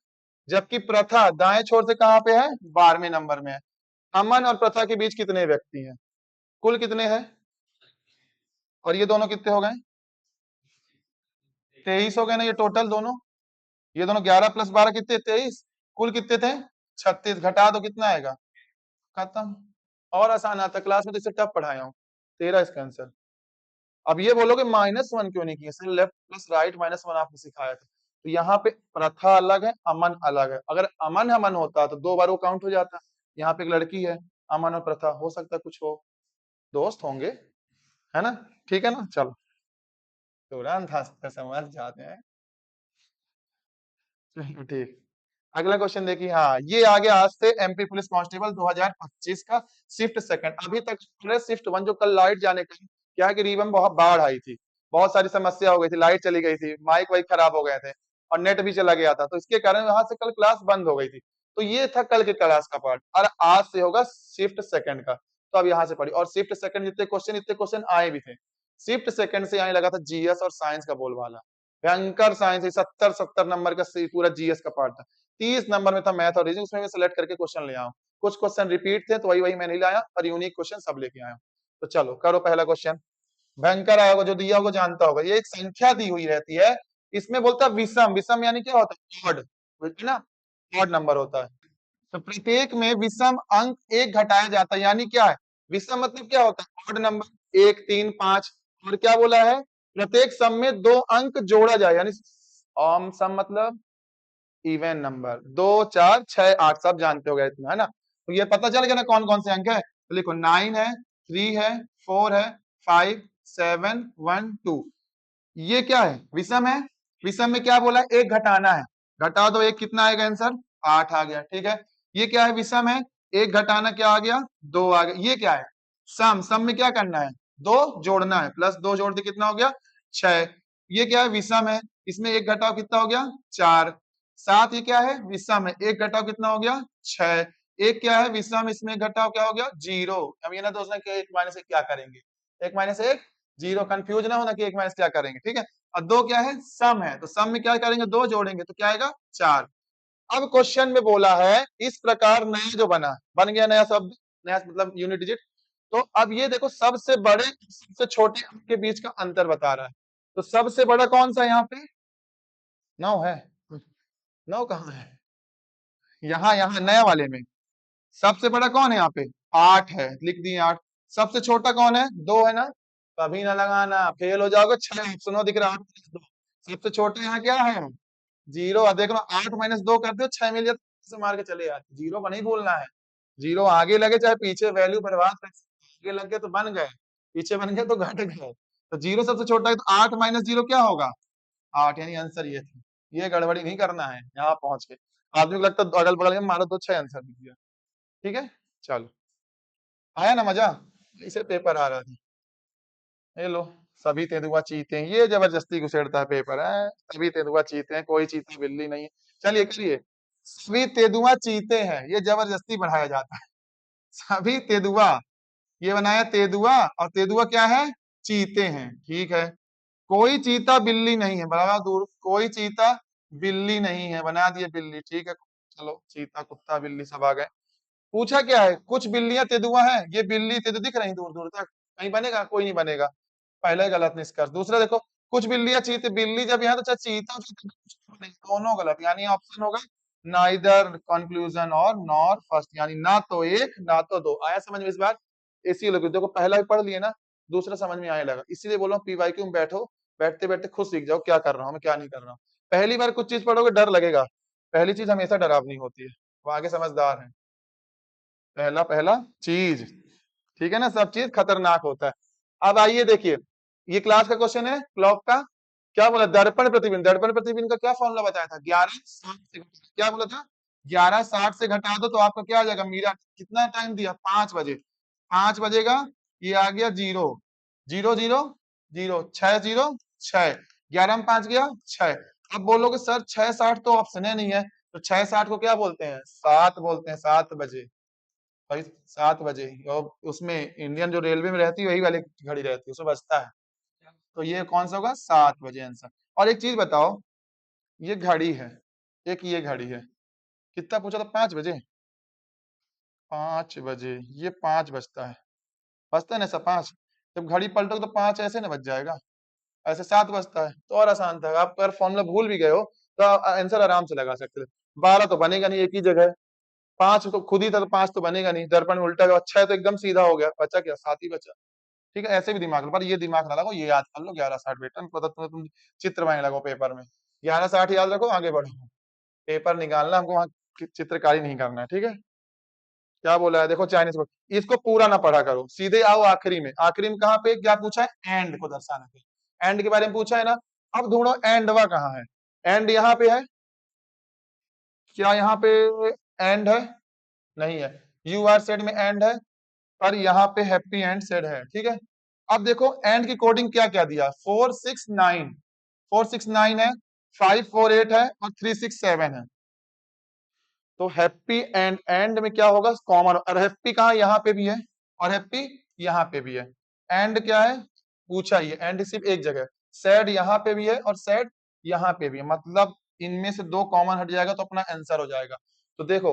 जबकि प्रथा दाएं छोर से कहाँ पे है? 12वें नंबर में है। अमन और प्रथा के बीच कितने व्यक्ति हैं? कुल कितने हैं? और ये दोनों कितने हो गए? 23 हो गए ना ये टोटल दोनों। ये दोनों 11 + 12 कितने? 23। कुल कितने थे? 36। घटा दो, कितना आएगा? खत्म। और आसान आता, क्लास में तो इसे टफ पढ़ाया हूँ। 13 इसका आंसर। अब ये बोलोगे -1 क्यों नहीं किया सर? लेफ्ट प्लस राइट -1 आपने सिखाया था। तो यहाँ पे प्रथा अलग है, अमन अलग है। अगर अमन अमन होता तो 2 बार वो काउंट हो जाता। यहाँ पे एक लड़की है, अमन और प्रथा, हो सकता कुछ हो, दोस्त होंगे, है ना? ठीक है ना? चलो, तुरंत हंसते समझ जाते हैं। चलो ठीक। अगला क्वेश्चन देखिए। हाँ, ये आ गया आज से एमपी पुलिस कांस्टेबल 2025 का शिफ्ट सेकंड। अभी तक शिफ्ट 1 जो कल लाइट जाने का, क्या है कि रीवा में बहुत बाढ़ आई थी, बहुत सारी समस्या हो गई थी, लाइट चली गई थी, माइक वाइक खराब हो गए थे और नेट भी चला गया था, तो इसके कारण वहां से कल क्लास बंद हो गई थी। तो ये था कल के क्लास का पार्ट, और आज से होगा शिफ्ट सेकंड का। तो अब यहाँ से पढ़ी, और शिफ्ट सेकंड जितने क्वेश्चन, इतने क्वेश्चन आए भी थे। शिफ्ट सेकंड से आने लगा था जीएस और साइंस का बोलबाला, भयंकर साइंस, 70 नंबर का पूरा जीएस का पार्ट था। 30 नंबर में था मैथ और रीजनिंग, उसमें मैं सेलेक्ट करके क्वेश्चन ले आया हूं। कुछ क्वेश्चन रिपीट थे तो वही वही मैं नहीं लाया, और यूनिक क्वेश्चन सब लेके आया हूं। तो चलो करो पहला क्वेश्चन। भयंकर आया होगा, जो दिया होगा जानता होगा। ये एक संख्या दी हुई रहती है, इसमें बोलता है विषम। विषम यानी क्या होता है? ऑड, है ना? ऑड नंबर होता है। तो प्रत्येक में विषम अंक एक घटाया जाता है, यानी क्या है? विषम मतलब क्या होता है? Odd number 1, 3, 5। और क्या बोला है? प्रत्येक सम में 2 अंक जोड़ा जाए, यानी सम मतलब इवन नंबर। 2, 4, 6, 8 सब जानते हो गए इतना, है ना? तो ये पता चल गया ना कौन कौन से अंक है। तो लिखो 9 है, 3 है, 4 है, 5, 7, 1, 2। ये क्या है? विषम है। विषम में क्या बोला? एक घटाना है। घटा दो एक, कितना आएगा आंसर? 8 आ गया। ठीक है, ये क्या है? विषम है, एक घटाना क्या आ गया? 2 आ गया। ये क्या है? सम। सम में क्या करना है? 2 जोड़ना है, प्लस 2 जोड़ दे कितना हो गया? 6। ये क्या है? विषम है, इसमें एक घटाओ कितना हो गया? 4। 7 ये क्या है? विषम है, एक घटाओ कितना हो गया? 6। एक क्या है? विषम, इसमें एक घटाओ क्या हो गया? 0। अब ये ना दोस्तों कि 1 - 1 क्या करेंगे? 1 - 1 0। कंफ्यूज ना होना कि 1 - क्या करेंगे। ठीक है, और 2 क्या है? सम है, तो सम में क्या करेंगे? 2 जोड़ेंगे तो क्या आएगा? 4। अब क्वेश्चन में बोला है इस प्रकार नया जो बना, बन गया नया शब्द, नया मतलब यूनिट डिजिट। तो अब ये देखो, सबसे बड़े सबसे छोटे अंक के बीच का अंतर बता रहा है। तो सबसे बड़ा कौन सा यहाँ पे? 9 है। 9 कहाँ है? यहाँ यहाँ नया वाले में सबसे बड़ा कौन है? यहाँ पे 8 है, लिख दिए 8। सबसे छोटा कौन है? 2 है ना? कभी ना लगाना, फेल हो जाओगे। 6 ऑप्शन दिख रहा है, 8 - 2। सबसे छोटे यहाँ क्या है? 0। देख लो, 8 - 2 कर दो, 6 मिल जाता, से मार के चले जाते। 0 पर नहीं बोलना है। 0 आगे लगे चाहे पीछे, वैल्यू बर्बाद कर। आगे लग गए तो बन गए, पीछे बन गए तो घट गए। तो 0 सबसे छोटा है, तो 8 - 0 क्या होगा? 8, यानी आंसर ये था। ये गड़बड़ी नहीं करना है यहाँ पहुंच के। आदमी को लगता है अगल बगल में मारो तो 6 आंसर दिख गया। ठीक है, चलो, आया ना मजा? इसे पेपर आ रहा था। ये लो, सभी तेंदुआ चीते हैं। ये जबरदस्ती घुसेड़ता है पेपर है। सभी तेंदुआ चीते हैं, कोई चीता बिल्ली नहीं है। चलिए करिए। सभी तेंदुआ चीते हैं, ये जबरदस्ती बढ़ाया जाता है। सभी तेंदुआ, ये बनाया तेंदुआ, और तेंदुआ क्या है? चीते हैं। ठीक है, कोई चीता बिल्ली नहीं है, बराबर दूर। कोई चीता बिल्ली नहीं है, बना दिए बिल्ली। ठीक है, चलो, चीता कुत्ता बिल्ली सब आ गए। पूछा क्या है? कुछ बिल्लियां तेंदुआ हैं। ये बिल्ली तेंदु दिख रही दूर दूर तक, कहीं बनेगा? कोई नहीं बनेगा। पहले गलत निष्कर्ष। दूसरा देखो, कुछ बिल्लियां चीते, बिल्ली जब यहाँ तो चाहे चीता हो, चाहे दोनों गलत, यानी ऑप्शन होगा नाइदर कंक्लूजन और नॉर फर्स्ट, यानी ना तो एक ना तो दो। आया समझ में इस बार? इसी लोग देखो, पहला भी पढ़ लिए ना, दूसरा समझ में आने लगा। इसीलिए बोलो पीवाईक्यू में बैठो, बैठते बैठते खुद सीख जाओ क्या कर रहा हूँ मैं, क्या नहीं कर रहा हूँ। पहली बार कुछ चीज पढ़ोगे डर लगेगा, पहली चीज हमेशा डरावनी होती है। वो आगे समझदार है। पहला पहला चीज, ठीक है ना? सब चीज खतरनाक होता है। अब आइए देखिए, ये क्लास का क्वेश्चन है क्लॉक का। क्या बोला? दर्पण प्रतिबिंब। दर्पण प्रतिबिंब का क्या फॉर्मूला बताया था? 1160 से क्या बोला था? 1160 से घटा दो तो आपका क्या आ जाएगा? मेरा कितना टाइम दिया? 5 बजे। 5 बजेगा, ये आ गया 0, 0, 0, 0, 6, 0, 6। 11 में 5 गया 6। अब बोलोगे सर 6:60 तो ऑप्शन है नहीं है, तो 6:60 को क्या बोलते हैं? 7 बोलते हैं, 7 बजे। भाई 7 बजे, और उसमें इंडियन जो रेलवे में रहती है वही वाली घड़ी रहती है, उसमें बजता है। तो ये कौन सा होगा? 7 बजे आंसर। और एक चीज बताओ, ये घड़ी है, एक ये घड़ी है, कितना पूछा था? 5 बजे। 5 बजे, ये 5 बजता है, बजता है ना ऐसा 5, जब घड़ी पलटो तो 5 ऐसे ना बज जाएगा, ऐसे 7 बजता है, तो और आसान था। आप अगर फॉर्मूला भूल भी गए हो तो आंसर आराम से लगा सकते थे। 12 तो बनेगा नहीं, एक ही जगह है। 5 तो खुद ही था, तो 5 तो बनेगा नहीं, दर्पण में उल्टा गया, 6 तो एकदम सीधा हो गया, बचा क्या, 7 ही बचा। ठीक है, ऐसे भी दिमाग, पर ये दिमाग ना लगाओ, ये याद कर लो 1160 बेटा, पता तुम चित्र बनाने लगो पेपर में, 1160 याद रखो, आगे बढ़ो, पेपर निकालना हमको, वहां चित्रकारी नहीं करना है, ठीक है। क्या बोला है देखो, चाइनीज को, इसको पूरा ना पढ़ा करो, सीधे आओ आखिरी में। आखिरी में कहाँ पे क्या पूछा है, एंड को दर्शाना पे, एंड के बारे में पूछा है ना। अब ढूंढो एंडवा कहाँ है, एंड यहाँ पे है क्या, यहाँ पे एंड है, नहीं है। यू आर सेड में एंड है, पर यहाँ पे हैप्पी एंड सेड है, ठीक है। अब देखो एंड की कोडिंग क्या क्या दिया, 469, 469 है, 548 है और 367 है। तो हैप्पी एंड, एंड में क्या होगा, कॉमन, और हैप्पी कहाँ, यहाँ पे भी है, और हैप्पी यहाँ पे भी है। एंड क्या है पूछा, ये एंड सिर्फ एक जगह, सैड यहाँ पे भी है और सैड यहाँ पे भी है, मतलब इनमें से 2 कॉमन हट जाएगा तो अपना आंसर हो जाएगा। तो देखो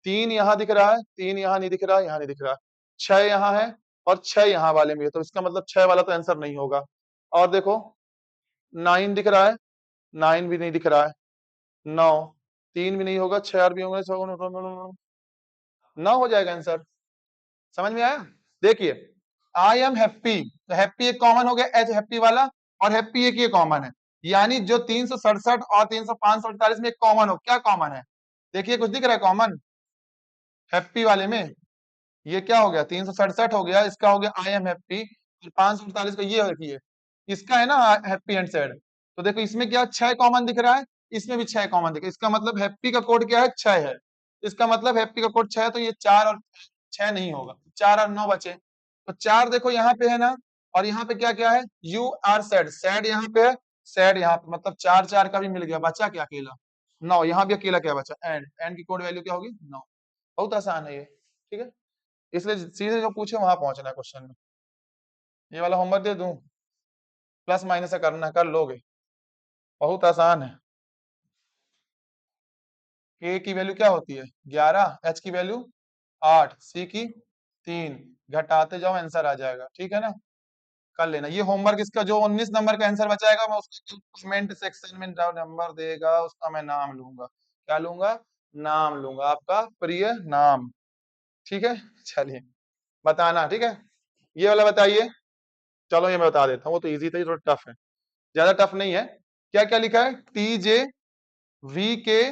3 यहाँ दिख रहा है, 3 यहाँ नहीं दिख रहा, यहाँ नहीं दिख रहा, 6 यहाँ है और 6 यहाँ वाले में है, तो इसका मतलब 6 वाला तो आंसर नहीं होगा। और देखो 9 दिख रहा है, 9 भी नहीं दिख रहा है, 9, 3 भी नहीं होगा, 6 और भी होंगे, 9 हो जाएगा आंसर। समझ में आया, देखिए आई एम हैप्पी, तो हैप्पी एक कॉमन हो गया, एच हैप्पी वाला, और हैप्पी एक ये कॉमन है, यानी जो 367 और 548 में एक कॉमन हो, क्या कॉमन है, देखिए कुछ दिख रहा है कॉमन हैप्पी वाले में, ये क्या हो गया, 367 हो गया, इसका हो गया आई एम हैप्पी, और 548 का ये देखिए, इसका है ना हैप्पी एंड सैड। तो देखो इसमें क्या 6 कॉमन दिख रहा है, इसमें भी 6 कॉमन दिख रहा है, इसका मतलब हैप्पी का कोड क्या है, 6 है, इसका मतलब हैप्पी का कोड 6 है, तो ये 4 और 6 नहीं होगा, 4 और 9 बचे। तो 4 देखो यहाँ पे है ना, और यहाँ पे क्या क्या है, यू आर सैड, सैड यहाँ पे है, सैड यहाँ पे, मतलब 4 4 का भी मिल गया, बचा क्या अकेला 9, यहाँ भी अकेला क्या बचा, एंड, एंड की कोड वैल्यू क्या होगी 9। बहुत आसान है ये, ठीक है। इसलिए सीधे जो पूछे वहां पहुंचना है क्वेश्चन में। ये वाला होमवर्क दे दूं, प्लस माइनस से करना, कर लोगे, बहुत आसान है। के की वैल्यू क्या होती है 11, एच की वैल्यू 8, सी की 3, घटाते जाओ आंसर आ जाएगा, ठीक है ना। कर लेना ये होमवर्क, इसका जो 19 नंबर का आंसर बचाएगा मैं उसको कमेंट सेक्शन में नंबर देगा, उसका मैं नाम लूंगा, क्या लूंगा, नाम लूंगा, आपका प्रिय नाम, ठीक है। चलिए बताना, ठीक है। ये वाला बताइए, चलो ये मैं बता देता हूँ, वो तो इजी था, ये थोड़ा टफ है, ज्यादा टफ नहीं है। क्या क्या लिखा है, टी जे, वी के,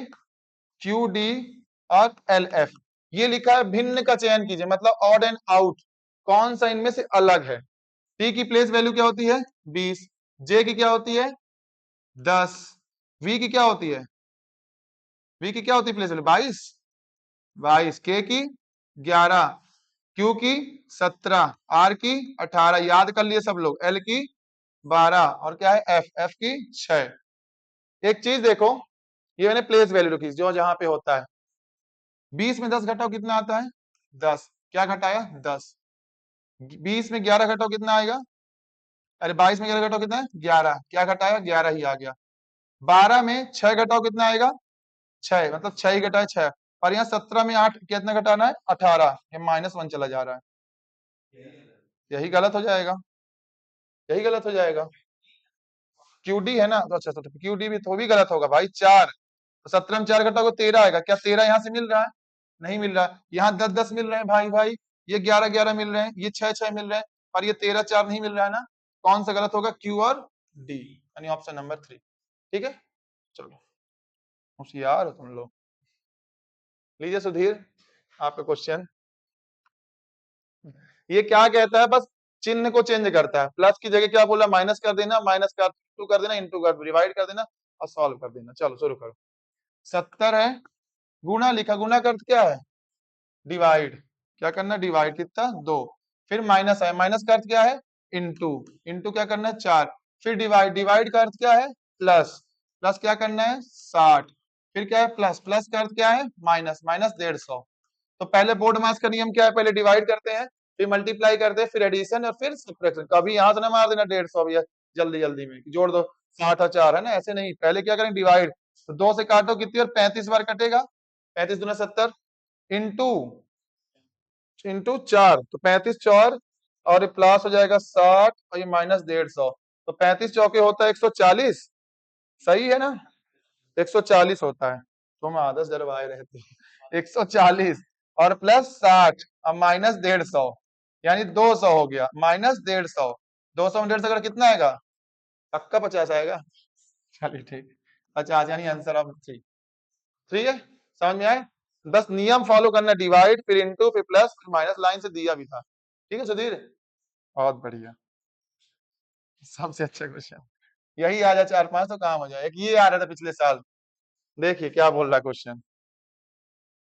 क्यू डी और एल एफ, ये लिखा है, भिन्न का चयन कीजिए, मतलब ऑड एंड आउट, कौन सा इनमें से अलग है। टी की प्लेस वैल्यू क्या होती है 20, जे की क्या होती है 10, वी की क्या होती है, वी की क्या होती है प्लेस वैल्यू 22, 22, के की 11, क्यू की 17, आर की 18, याद कर लिए सब लोग, एल की 12, और क्या है एफ, एफ की 6। एक चीज देखो, ये मैंने प्लेस वैल्यू रखी जो जहां पे होता है, 20 में 10 घटाओ कितना आता है 10, क्या घटाया 10, 20 में 11 घटाओ कितना आएगा, अरे 22 में 11 घटाओ कितना है 11, क्या घटाया 11 ही आ गया। 12 में 6 घटाओ कितना आएगा 6, मतलब 6 ही घटाए 6, और यहाँ 17 में 8 कितना घटाना है 18, ये -1 चला जा रहा है, यही गलत हो जाएगा, यही गलत हो जाएगा। क्यूडी है ना, तो अच्छा तो क्यूडी भी तो भी गलत होगा भाई, 4, तो 17 में 4 घटाओगे 13 आएगा, क्या 13 यहाँ से मिल रहा है, नहीं मिल रहा, यहाँ 10 10 मिल रहे हैं भाई भाई, ये 11 11 मिल रहे हैं, ये 6 6 मिल रहे हैं, और ये 13 4 नहीं मिल रहा है ना, कौन सा गलत होगा, क्यू और डी, यानी ऑप्शन नंबर 3, ठीक है। चलो होशियार हो तुम लोग। लीजिए सुधीर, आपका क्वेश्चन, ये क्या कहता है, बस चिन्ह को चेंज करता है, प्लस की जगह क्या बोला, माइनस कर देना, माइनस का टू कर देना, इंटू कर डिवाइड कर देना और सॉल्व कर देना। चलो शुरू करो, 70 है, गुणा लिखा, गुणा का अर्थ क्या है डिवाइड, क्या करना डिवाइड, कितना 2, फिर माइनस है, माइनस का अर्थ क्या है इंटू, इंटू क्या करना है 4, फिर डिवाइड, डिवाइड का अर्थ क्या है प्लस, प्लस क्या करना है 60, फिर क्या है प्लस, प्लस का अर्थ क्या है माइनस, माइनस 150। तो पहले बोर्ड मास का नियम क्या है, पहले डिवाइड करते हैं, फिर मल्टीप्लाई करते हैं, फिर एडिशन और फिर सब्ट्रैक्शन, कभी यहां से ना मार देना 150 भैया जल्दी जल्दी में जोड़ दो, 60 और 4 है ना, ऐसे नहीं, पहले क्या करें डिवाइड, तो 2 से काटो कितनी और 35 बार कटेगा, 35 दूना 70, इंटू इंटू 4 तो 35 चौर, और ये प्लस हो जाएगा 60 और ये माइनस 150, तो 35 चौके होता है 140। सही है ना, 140 होता है। तुम आदर्श डरवाए रहते हो। 140 और प्लस 60 और माइनस 150, यानी 200 हो गया, माइनस 150। 200 में 150 कितना आएगा? पक्का 50 आएगा। चलिए ठीक, 50 यानी आंसर ऑफ 3। ठीक है, समझ में आए? बस नियम फॉलो करना, डिवाइड फिर इंटू फिर प्लस फिर माइनस, लाइन से दिया भी था। ठीक है सुधीर, बहुत बढ़िया, सबसे अच्छा क्वेश्चन। यही आ जाए 4-5 तो काम हो जाए। एक ये आ रहा था पिछले साल, देखिए क्या बोल रहा है क्वेश्चन,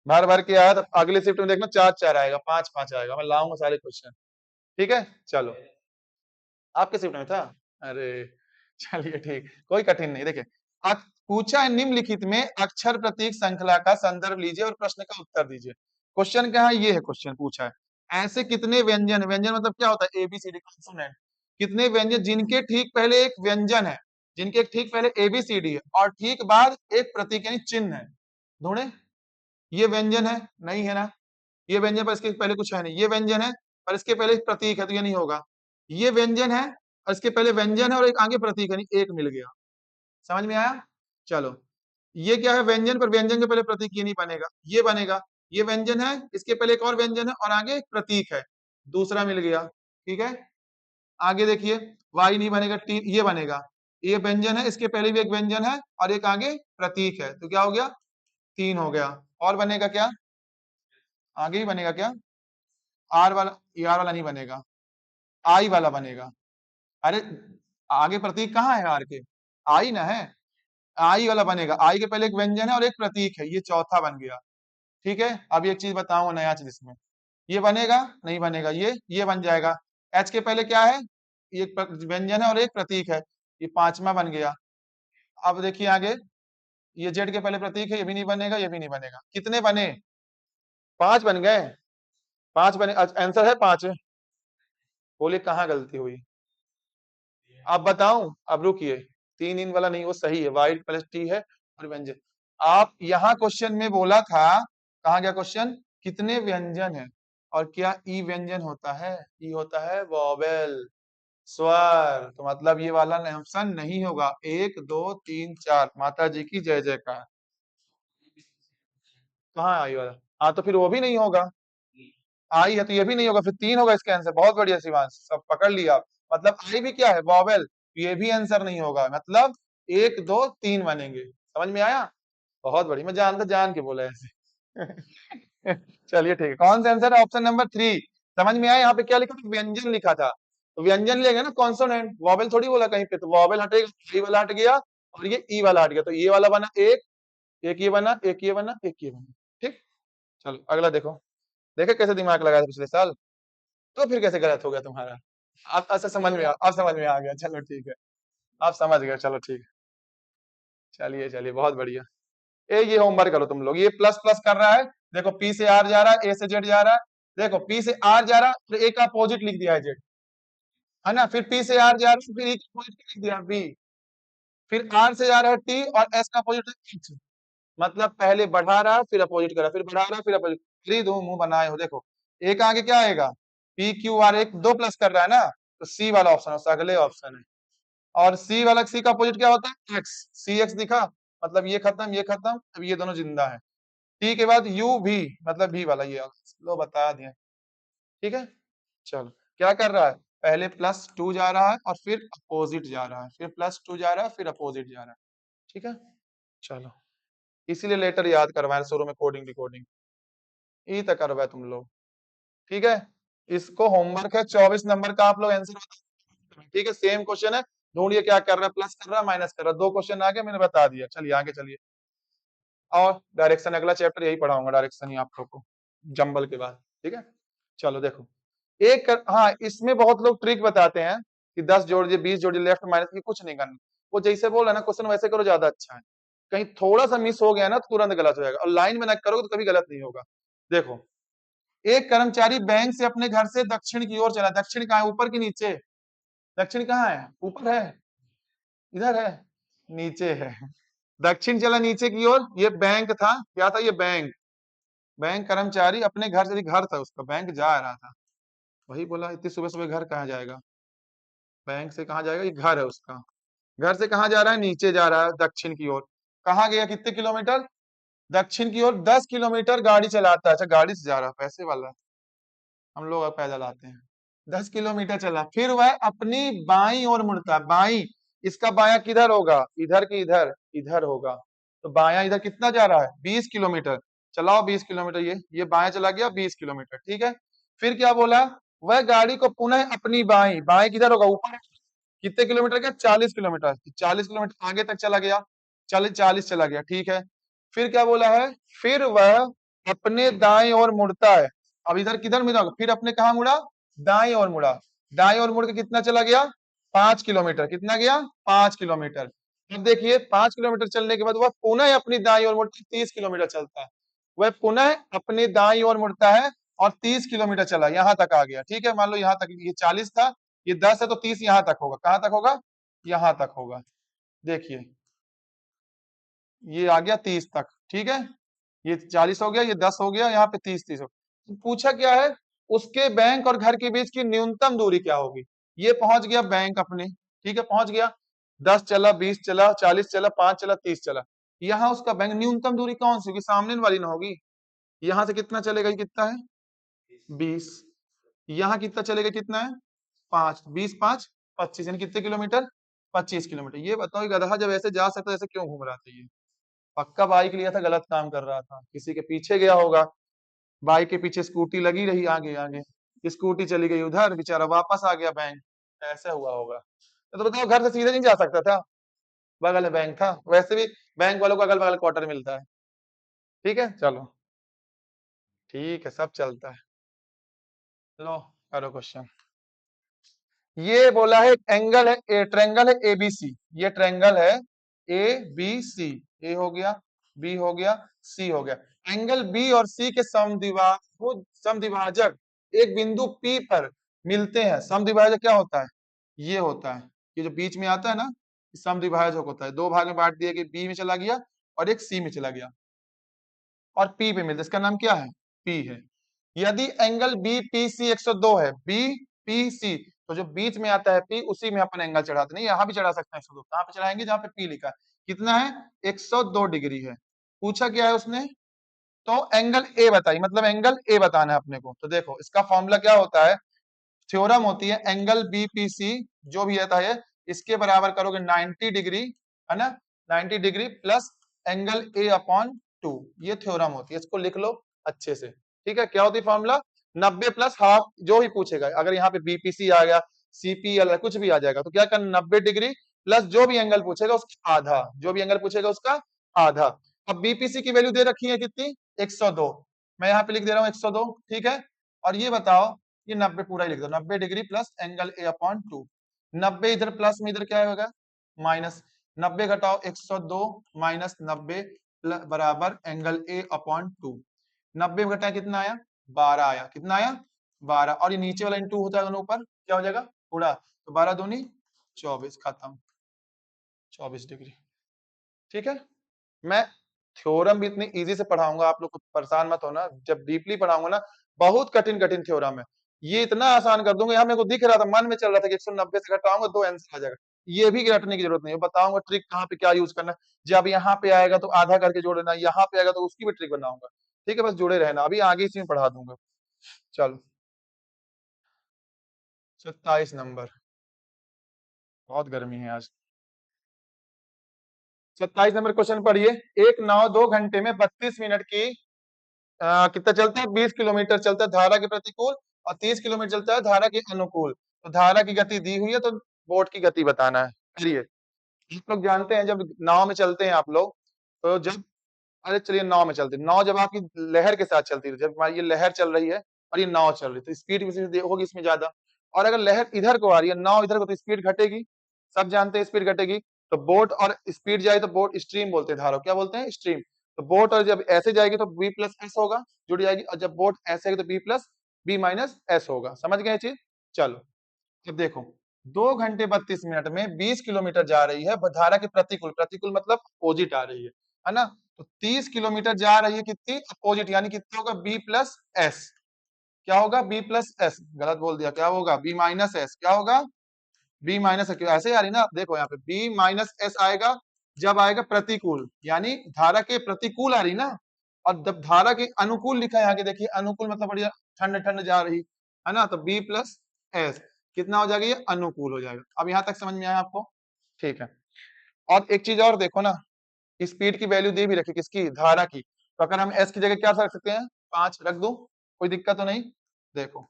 भर भर के आया, तो अगली शिफ्ट में देखना 4-4 आएगा, 5-5 आएगा, मैं लाऊंगा सारे क्वेश्चन। ठीक है चलो, आपके शिफ्ट में था? अरे चलिए ठीक, कोई कठिन नहीं। देखिए पूछा है निम्नलिखित में अक्षर प्रतीक श्रृंखला का संदर्भ लीजिए और प्रश्न का उत्तर दीजिए। क्वेश्चन क्या है, ये है क्वेश्चन पूछा है, ऐसे कितने व्यंजन, व्यंजन मतलब क्या होता है, एबीसीडी कॉन्सोनेंट, कितने व्यंजन जिनके ठीक पहले एक व्यंजन है, जिनके ठीक पहले एबीसीडी है और ठीक बाद एक प्रतीक यानी चिन्ह है। ढूंढे, ये व्यंजन है, नहीं है ना, ये व्यंजन पर इसके पहले कुछ है नहीं, ये व्यंजन है पर इसके पहले एक प्रतीक है तो ये नहीं होगा, ये व्यंजन है और इसके पहले व्यंजन है और एक आगे प्रतीक है, नहीं एक मिल गया। समझ में आया? चलो, ये क्या है, व्यंजन पर व्यंजन के पहले प्रतीक, ये नहीं बनेगा, ये बनेगा। ये व्यंजन है, इसके पहले एक और व्यंजन है और आगे एक प्रतीक है, दूसरा मिल गया। ठीक है, आगे देखिए, वाई नहीं बनेगा, टी ये बनेगा। ये व्यंजन है, इसके पहले भी एक व्यंजन है और एक आगे प्रतीक है, तो क्या हो गया, 3 हो गया। और बनेगा क्या, आगे ही बनेगा क्या, आर वाला, ये आर वाला नहीं बनेगा, आई वाला बनेगा। अरे आगे प्रतीक कहाँ है आर के, आई ना है, आई वाला बनेगा, आई के पहले एक व्यंजन है और एक प्रतीक है, ये चौथा बन गया। ठीक है, अब एक चीज बताऊं, नया चीज इसमें, ये बनेगा नहीं बनेगा, ये बन जाएगा। एच के पहले क्या है, ये व्यंजन है और एक प्रतीक है, ये पांचवा बन गया। अब देखिए आगे, ये जेड के पहले प्रतीक है, ये भी नहीं बनेगा, ये भी नहीं बनेगा। कितने बने, 5 बन गए, 5 बने, आंसर है 5। बोले कहाँ गलती हुई, आप बताऊं, अब रुकिए, 3 इन वाला नहीं, वो सही है, वाइट प्लस टी है और व्यंजन। आप यहाँ क्वेश्चन में बोला था, कहा गया क्वेश्चन, कितने व्यंजन है, और क्या ई व्यंजन होता है, ई होता है वॉवेल, स्वर, तो मतलब ये वाला ऑप्शन नहीं होगा। 1 2 3 4, माता जी की जय जयकार। कहाँ आई वाला, हाँ तो फिर वो भी नहीं होगा, आई है तो ये भी नहीं होगा, फिर 3 होगा इसका आंसर। बहुत बढ़िया शिवांश, सब पकड़ लिया आप। मतलब आई भी क्या है, वॉवेल, ये भी आंसर नहीं होगा, मतलब 1 2 3 बनेंगे। समझ में आया? बहुत बढ़िया, मैं जानता जान के बोला ऐसे। चलिए ठीक है, कौन सा आंसर है, ऑप्शन नंबर 3। समझ में आया? यहाँ पे क्या लिखा था, व्यंजन लिखा था, तो व्यंजन लेगा ना कॉन्सोनेंट, वॉवेल थोड़ी बोला कहीं पे, तो वॉवेल हटेगा, ई वाला हट गया और ये ई वाला हट गया, तो ये वाला बना एक, एक ये बना, एक ये बना, एक ये बना। ठीक, चलो अगला देखो, देखे कैसे दिमाग लगाया था पिछले साल, तो फिर कैसे गलत हो गया तुम्हारा। आप ऐसा समझ में आप समझ में आ गया, चलो ठीक है, आप समझ गए, चलो ठीक है। चलिए चलिए, बहुत बढ़िया। ये होमवर्क करो तुम लोग, ये प्लस प्लस कर रहा है, देखो पी से आर जा रहा है, ए से जेड जा रहा है, देखो पी से आर जा रहा है तो ए का अपोजिट लिख दिया है जेड, है ना, फिर पी से आर जा रहा है, फिर ए का अपोजिट लिख दिया बी, फिर आर से जा रहा है टी और एस का अपोजिट है एच, मतलब पहले बढ़ा रहा फिर अपोजिट करा, फिर बढ़ा रहा फिर अपोजिट, थ्री दो मुंह बनाए हो। देखो एक आगे क्या आएगा, पी क्यू आर, एक दो प्लस कर रहा है ना, तो सी वाला ऑप्शन है, अगले ऑप्शन है। और सी वाला, सी का अपोजिट क्या होता है, एक्स, सी एक्स दिखा, मतलब ये खत्म ये खत्म, अब ये दोनों जिंदा है। टी के बाद यू भी, मतलब भी वाला ये, लो बता दिया। ठीक है, चलो क्या कर रहा है, पहले +2 जा रहा है और फिर अपोजिट जा रहा है, फिर +2 जा रहा है फिर अपोजिट जा रहा है। ठीक है, चलो इसीलिए लेटर याद करवाए शुरू में, कोडिंग डिकोडिंग ये तक करवाए तुम लोग। ठीक है, इसको होमवर्क है 24 नंबर का, आप लोग आंसर बता। ठीक है, सेम क्वेश्चन है, ढूंढिए क्या कर रहा है, प्लस कर रहा है माइनस कर रहा है, 2 क्वेश्चन आगे मैंने बता दिया। चलिए आगे चलिए, और डायरेक्शन अगला चैप्टर यही पढ़ाऊंगा, डायरेक्शन ही आप लोग को जंबल के बाद। ठीक है, चलो देखो, हाँ इसमें बहुत लोग ट्रिक बताते हैं कि 10 जोड़ दिए 20 जोड़ दिए, लेफ्ट माइनस की कुछ नहीं करना, वो जैसे बोला ना क्वेश्चन वैसे करो, ज्यादा अच्छा है। कहीं थोड़ा सा मिस हो गया ना तो तुरंत गलत हो जाएगा, और लाइन में ना करोगे तो कभी गलत नहीं होगा। देखो, एक कर्मचारी बैंक से अपने घर से दक्षिण की ओर चला, दक्षिण कहाँ है, ऊपर की नीचे, दक्षिण कहाँ है, ऊपर है, इधर है, नीचे है, दक्षिण चला नीचे की ओर, ये बैंक था, क्या था ये बैंक, बैंक कर्मचारी अपने घर से, घर था उसका, बैंक जा रहा था, वही बोला इतनी सुबह सुबह घर कहाँ जाएगा, बैंक से कहाँ जाएगा, ये घर है उसका, घर से कहाँ जा रहा है, नीचे जा रहा है दक्षिण की ओर। कहाँ गया, कितने किलोमीटर, दक्षिण की ओर 10 किलोमीटर गाड़ी चलाता है। अच्छा गाड़ी से जा रहा है, पैसे वाला है। हम लोग अब पैदल आते हैं। 10 किलोमीटर चला, फिर वह अपनी बाईं ओर मुड़ता है, बाईं, इसका बायां किधर होगा, इधर की इधर, इधर होगा, तो बायां इधर कितना जा रहा है, 20 किलोमीटर। चलाओ 20 किलोमीटर, ये बायां चला गया 20 किलोमीटर, ठीक है। फिर क्या बोला, वह गाड़ी को पुनः अपनी बाईं, बाएं किधर होगा, ऊपर, कितने किलोमीटर का, 40 किलोमीटर, 40 किलोमीटर आगे तक चला गया, 40 चला गया, ठीक है। फिर क्या बोला है, फिर वह अपने दाएं ओर मुड़ता है। अब इधर किधर मुड़ा, फिर अपने कहा मुड़ा, दाएं ओर मुड़ा, दाएं ओर मुड़ के कितना चला गया, 5 किलोमीटर, कितना गया, 5 किलोमीटर। अब देखिए 5 किलोमीटर चलने के बाद वह पुनः अपनी दाईं ओर मुड़ता है, 30 किलोमीटर चलता है, वह पुनः अपनी दाईं ओर मुड़ता है और 30 किलोमीटर चला, यहां तक आ गया, ठीक है। मान लो यहाँ तक, ये 40 था, ये 10 है, तो 30 यहां तक होगा, कहां तक होगा, यहां तक होगा। देखिए ये आ गया 30 तक, ठीक है, ये 40 हो गया, ये 10 हो गया, यहाँ पे 30 हो। तो पूछा क्या है, उसके बैंक और घर के बीच की न्यूनतम दूरी क्या होगी। ये पहुंच गया बैंक अपने, ठीक है, पहुंच गया, 10 चला, 20 चला, 40 चला, 5 चला, 30 चला, यहाँ उसका बैंक, न्यूनतम दूरी कौन सी होगी, सामने वाली ना होगी। यहाँ से कितना चलेगा, ये कितना है, 20, यहाँ कितना चलेगा, कितना है, 5, 20 5 25, यानी कितने किलोमीटर, 25 किलोमीटर। ये बताओ ये गधा जब ऐसे जा सकता है, ऐसे क्यों घूम रहा था ये, पक्का बाइक लिया था, गलत काम कर रहा था, किसी के पीछे गया होगा, बाइक के पीछे स्कूटी लगी रही, आगे आगे स्कूटी चली गई उधर, बेचारा वापस आ गया बैंक, ऐसा हुआ होगा। तो बताओ घर से सीधे नहीं जा सकता था, बगल में बैंक था, वैसे भी बैंक वालों को अगल बगल क्वार्टर मिलता है, ठीक है, चलो ठीक है, सब चलता है। लो करो क्वेश्चन। ये बोला है एंगल है, ट्रेंगल है एबीसी, ये ट्रेंगल है ए बी सी, ए हो गया, बी हो गया, सी हो गया। एंगल बी और सी के समद्विभाजक एक बिंदु पी पर मिलते हैं। समद्विभाजक क्या होता है, ये होता है, ये जो बीच में आता है ना, समद्विभाजक होता है। दो भाग में बांट दिया कि बी में चला गया और एक सी में चला गया और पी पे मिलता है, इसका नाम क्या है, पी है। यदि एंगल बी पी सी 102 है, बी पी सी, तो जो बीच में आता है पी, उसी में अपन एंगल चढ़ाते, नहीं यहाँ भी चढ़ा सकते हैं 102, कहाँ पे चढ़ाएंगे, जहाँ पे पी लिखा है। कितना है, 102 डिग्री है। पूछा क्या है उसने, तो एंगल ए बताइए, मतलब एंगल ए बताना है अपने को। तो देखो इसका फॉर्मूला क्या होता है, थ्योरम होती है, एंगल बी पी सी जो भी आता है, इसके बराबर करोगे 90 डिग्री, है ना, 90 degree plus angle A upon 2, ये थ्योरम होती है, इसको लिख लो अच्छे से, ठीक है। क्या होती है फॉर्मूला, 90 प्लस हाफ, जो भी पूछेगा, अगर यहाँ पे बीपीसी आ गया, सीपीएल कुछ भी आ जाएगा, तो क्या करना, 90 डिग्री प्लस जो भी एंगल पूछेगा उसका आधा, जो भी एंगल पूछेगा उसका आधा। अब बीपीसी की वैल्यू दे रखी है कितनी, 102, मैं यहाँ पे लिख दे रहा हूँ 102, ठीक है। और ये बताओ, ये 90 पूरा ही लिख दो, 90 degree plus angle A upon 2, 90 इधर प्लस में, इधर क्या होगा माइनस, 90 घटाओ 102 माइनस 90 बराबर एंगल ए अपॉन 2, 90 में घटाया कितना आया, 12 आया, कितना आया, 12, और ये नीचे वाला इंटू होता है दोनों ऊपर, क्या हो जाएगा, पूरा, तो 12 दूनी 24, खत्म, 24 डिग्री, ठीक है। मैं थ्योरम भी इतनी इजी से पढ़ाऊंगा, आप लोग को परेशान मत होना, जब डीपली पढ़ाऊंगा ना, बहुत कठिन कठिन थ्योरम है, ये इतना आसान कर दूंगा। यहाँ मेरे को दिख रहा था, मन में चल रहा था कि 190 से घटाऊंगा 2 आंसर आ जाएगा, ये भी रटने की जरूरत नहीं है, बताऊंगा ट्रिक कहाँ पे क्या यूज करना है। जब यहाँ पे आएगा तो आधा करके जोड़ देना, यहाँ पे आएगा तो उसकी भी ट्रिक बनाऊंगा, ठीक है, बस जुड़े रहना, अभी आगे इसी में पढ़ा दूंगा। चलो 27 नंबर, बहुत गर्मी है आज। 27 नंबर क्वेश्चन पढ़िए, एक नाव 2 घंटे में 32 मिनट की कितना चलता है, 20 किलोमीटर चलता है धारा के प्रतिकूल, और 30 किलोमीटर चलता है धारा के अनुकूल। तो धारा की गति दी हुई है, तो बोट की गति बताना है। चलिए, आप लोग जानते हैं जब नाव में चलते हैं आप लोग, तो जब, अरे चलिए नाव में चलते हैं, नाव जब आपकी लहर के साथ चलती है, जब ये लहर चल रही है और ये नाव चल रही है, तो स्पीड होगी इसमें ज्यादा, और अगर लहर इधर को आ रही है, नाव इधर को, तो स्पीड घटेगी, सब जानते हैं स्पीड घटेगी। तो बोट और स्पीड जाए तो बोट स्ट्रीम बोलते हैं, धारा क्या बोलते हैं, स्ट्रीम। तो बोट और जब ऐसे जाएगी तो बी प्लस एस होगा, जुड़ जाएगी, और जब बोट ऐसे आएगी तो B plus B minus S होगा, समझ गए चीज। चलो अब देखो, 2 घंटे 32 मिनट में 20 किलोमीटर जा रही है, धारा के प्रतिकूल, प्रतिकूल मतलब अपोजिट आ रही है ना, तो 30 किलोमीटर जा रही है कितनी अपोजिट, यानी कितना होगा बी प्लस एस। क्या होगा बी प्लस एस, गलत बोल दिया, क्या होगा बी माइनस एस, क्या होगा बी माइनस एस। ऐसे ही आ रही ना, देखो यहाँ पे बी माइनस एस आएगा जब आएगा प्रतिकूल, यानी धारा के प्रतिकूल आ रही ना, और जब धारा के अनुकूल लिखा है यहाँ के, देखिए अनुकूल मतलब बढ़िया ठंड ठंड जा रही है ना, तो बी प्लस एस कितना हो जाएगा, ये अनुकूल हो जाएगा। अब यहाँ तक समझ में आया आपको, ठीक है। और एक चीज और देखो ना, स्पीड की वैल्यू दे भी रखी, किसकी, धारा की, तो अगर हम एस की जगह क्या रख सकते हैं, 5 रख दूं, कोई दिक्कत तो नहीं। देखो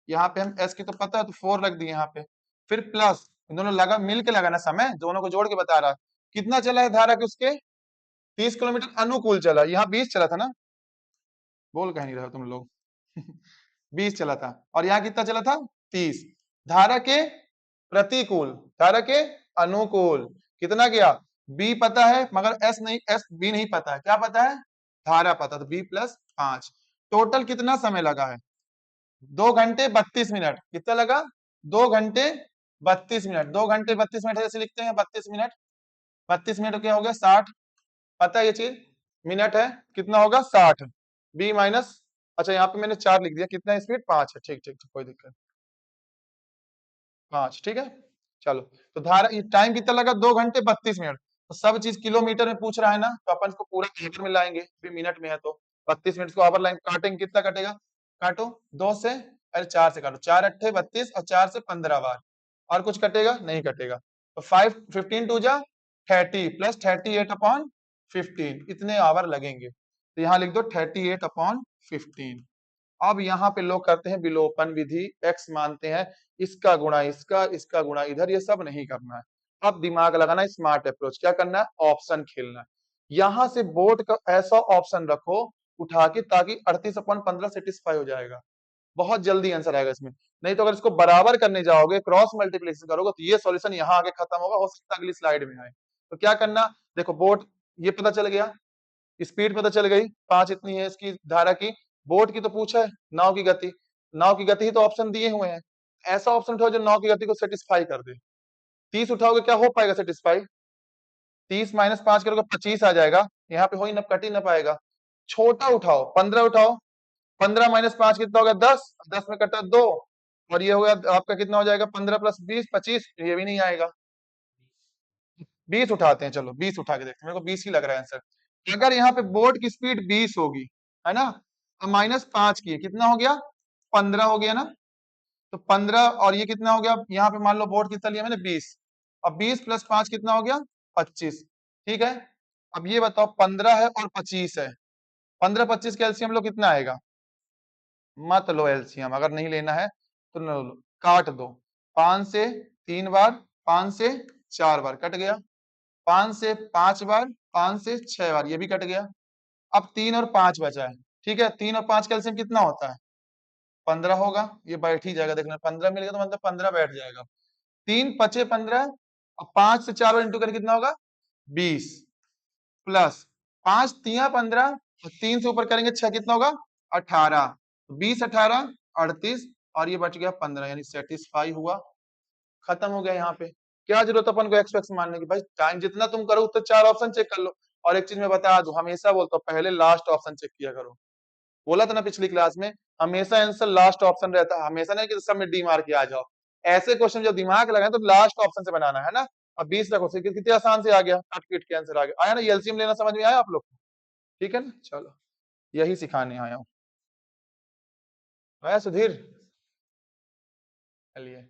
यहाँ पे हम एस की तो पता है, तो 4 रख दिए यहाँ पे, फिर प्लस, इन दोनों लगा मिल के लगाना, समय दोनों को जोड़ के बता रहा, कितना चला है धारा के उसके, 30 किलोमीटर अनुकूल चला, यहाँ 20 चला था ना, बोल कह नहीं रहे हो तुम लोग 20 चला था, और यहाँ कितना चला था 30। धारा के प्रतिकूल, धारा के अनुकूल कितना गया, बी पता है मगर एस नहीं, एस बी नहीं पता है, क्या पता है, धारा पता, तो बी प्लस 5। टोटल कितना समय लगा है, 2 घंटे 32 मिनट, कितना लगा, 2 घंटे 32 मिनट, 2 घंटे 32 मिनट ऐसे लिखते हैं, 32 मिनट, 32 मिनट क्या हो गया 60, पता है ये चीज, मिनट है कितना होगा 60, बी माइनस, अच्छा यहाँ पे मैंने 4 लिख दिया, कितना स्पीड 5 है, ठीक ठीक ठीक, कोई दिक्कत, 5 ठीक है। चलो, तो धारा टाइम कितना लगा, 2 घंटे 32 मिनट, तो सब चीज किलोमीटर में पूछ रहा है ना, तो अपन इसको पूरा मीटर में लाएंगे, भी मिनट में है तो 32 मिनट को ओवर लाइन काटेंगे, कितना कटेगा, काटो 2 से, अरे 4 से काटो, 4 अट्ठे 32 और 4 से 15 बार, और कुछ कटेगा नहीं कटेगा, तो 15 टू जा 30 प्लस 38/15, इतने आवर लगेंगे, तो यहाँ लिख दो 38/15। अब यहाँ पे लोग करते हैं विलोपन विधि, एक्स मानते हैं, इसका गुणा इसका, इसका गुणा इधर, ये सब नहीं करना है। अब दिमाग लगाना, स्मार्ट अप्रोच, क्या करना है, ऑप्शन खेलना है। यहाँ से बोर्ड का ऐसा ऑप्शन रखो उठा के, ताकि 38/15 सेटिस्फाई हो जाएगा, बहुत जल्दी आंसर आएगा इसमें। नहीं तो अगर इसको बराबर करने जाओगे, क्रॉस मल्टीप्लिकेशन करोगे, तो ये सॉल्यूशन यहाँ आगे खत्म होगा, हो सकता है अगली स्लाइड में आए। तो क्या करना, देखो बोर्ड ये पता चल गया, स्पीड पता चल गई 5 इतनी है इसकी धारा की, बोट की तो पूछा है, नाव की गति, नाव की गति ही तो ऑप्शन दिए हुए हैं, ऐसा ऑप्शन उठाओ जो नाव की गति को सेटिस्फाई कर दे। 30 उठाओगे क्या हो पाएगा सेटिस्फाई, 30 माइनस 5 करोगे 25 आ जाएगा, यहाँ पे हो ही न, कट ही ना पाएगा। छोटा उठाओ 15 उठाओ, 15 माइनस 5 कितना होगा 10, 10 में कटा 2, और ये हो गया आपका कितना हो जाएगा 15 प्लस 20 25, ये भी नहीं आएगा। 20 उठाते हैं, चलो 20 उठा के देखते हैं, मेरे को 20 ही लग रहा है आंसर। अगर यहाँ पे बोर्ड की स्पीड 20 होगी, है ना, अब माइनस 5 की कितना हो गया 15 हो गया ना, तो 15, और ये कितना हो गया, यहाँ पे मान लो बोर्ड कितना लिया मैंने 20, अब 20 प्लस 5 कितना हो गया 25, ठीक है। अब ये बताओ 15 है और 25 है, 15 25 का एलसीएम लो कितना आएगा, मत लो एलसीएम, अगर नहीं लेना है तो न लो, काट दो, 5 से 3 बार, 5 से 4 बार कट गया, 5 से 5 बार, 5 से 6 बार, ये भी कट गया। अब 3 और 5 बचा है, ठीक है, 3 और 5 का एलसीएम कितना होता है 15 होगा, ये बैठ ही जाएगा, देखना 15 मिल गया तो मतलब 15 बैठ जाएगा, 3 पचे 15, अब 5 से 4 बार इंटू करें कितना होगा 20, प्लस 5 तिया 15, और 3 से ऊपर करेंगे 6 कितना होगा 18, 20 18 38, और ये बच गया 15, यानी सेटिस्फाई हुआ, खत्म हो गया। यहाँ पे क्या जरूरत अपन को एक्स एक्स मानने की, भाई टाइम जितना तुम करो उतना 4 ऑप्शन चेक कर लो। और एक चीज मैं बता दूं, हमेशा बोलता हूँ पहले लास्ट ऑप्शन चेक किया करो, बोला था ना पिछली क्लास में, हमेशा आंसर लास्ट ऑप्शन रहता है, हमेशा नहीं कि सब में डी मार के आ जाओ, ऐसे क्वेश्चन जब दिमाग लगाए तो लास्ट ऑप्शन से बनाना है ना। अब 20 रखो, कितने आसान से आ गया, काट पीट के आंसर आ गया, आया ना, एलसीएम लेना समझ में आया आप लोग को, ठीक है ना, चलो यही सिखाने आया हूँ। आया सुधीर, चलिए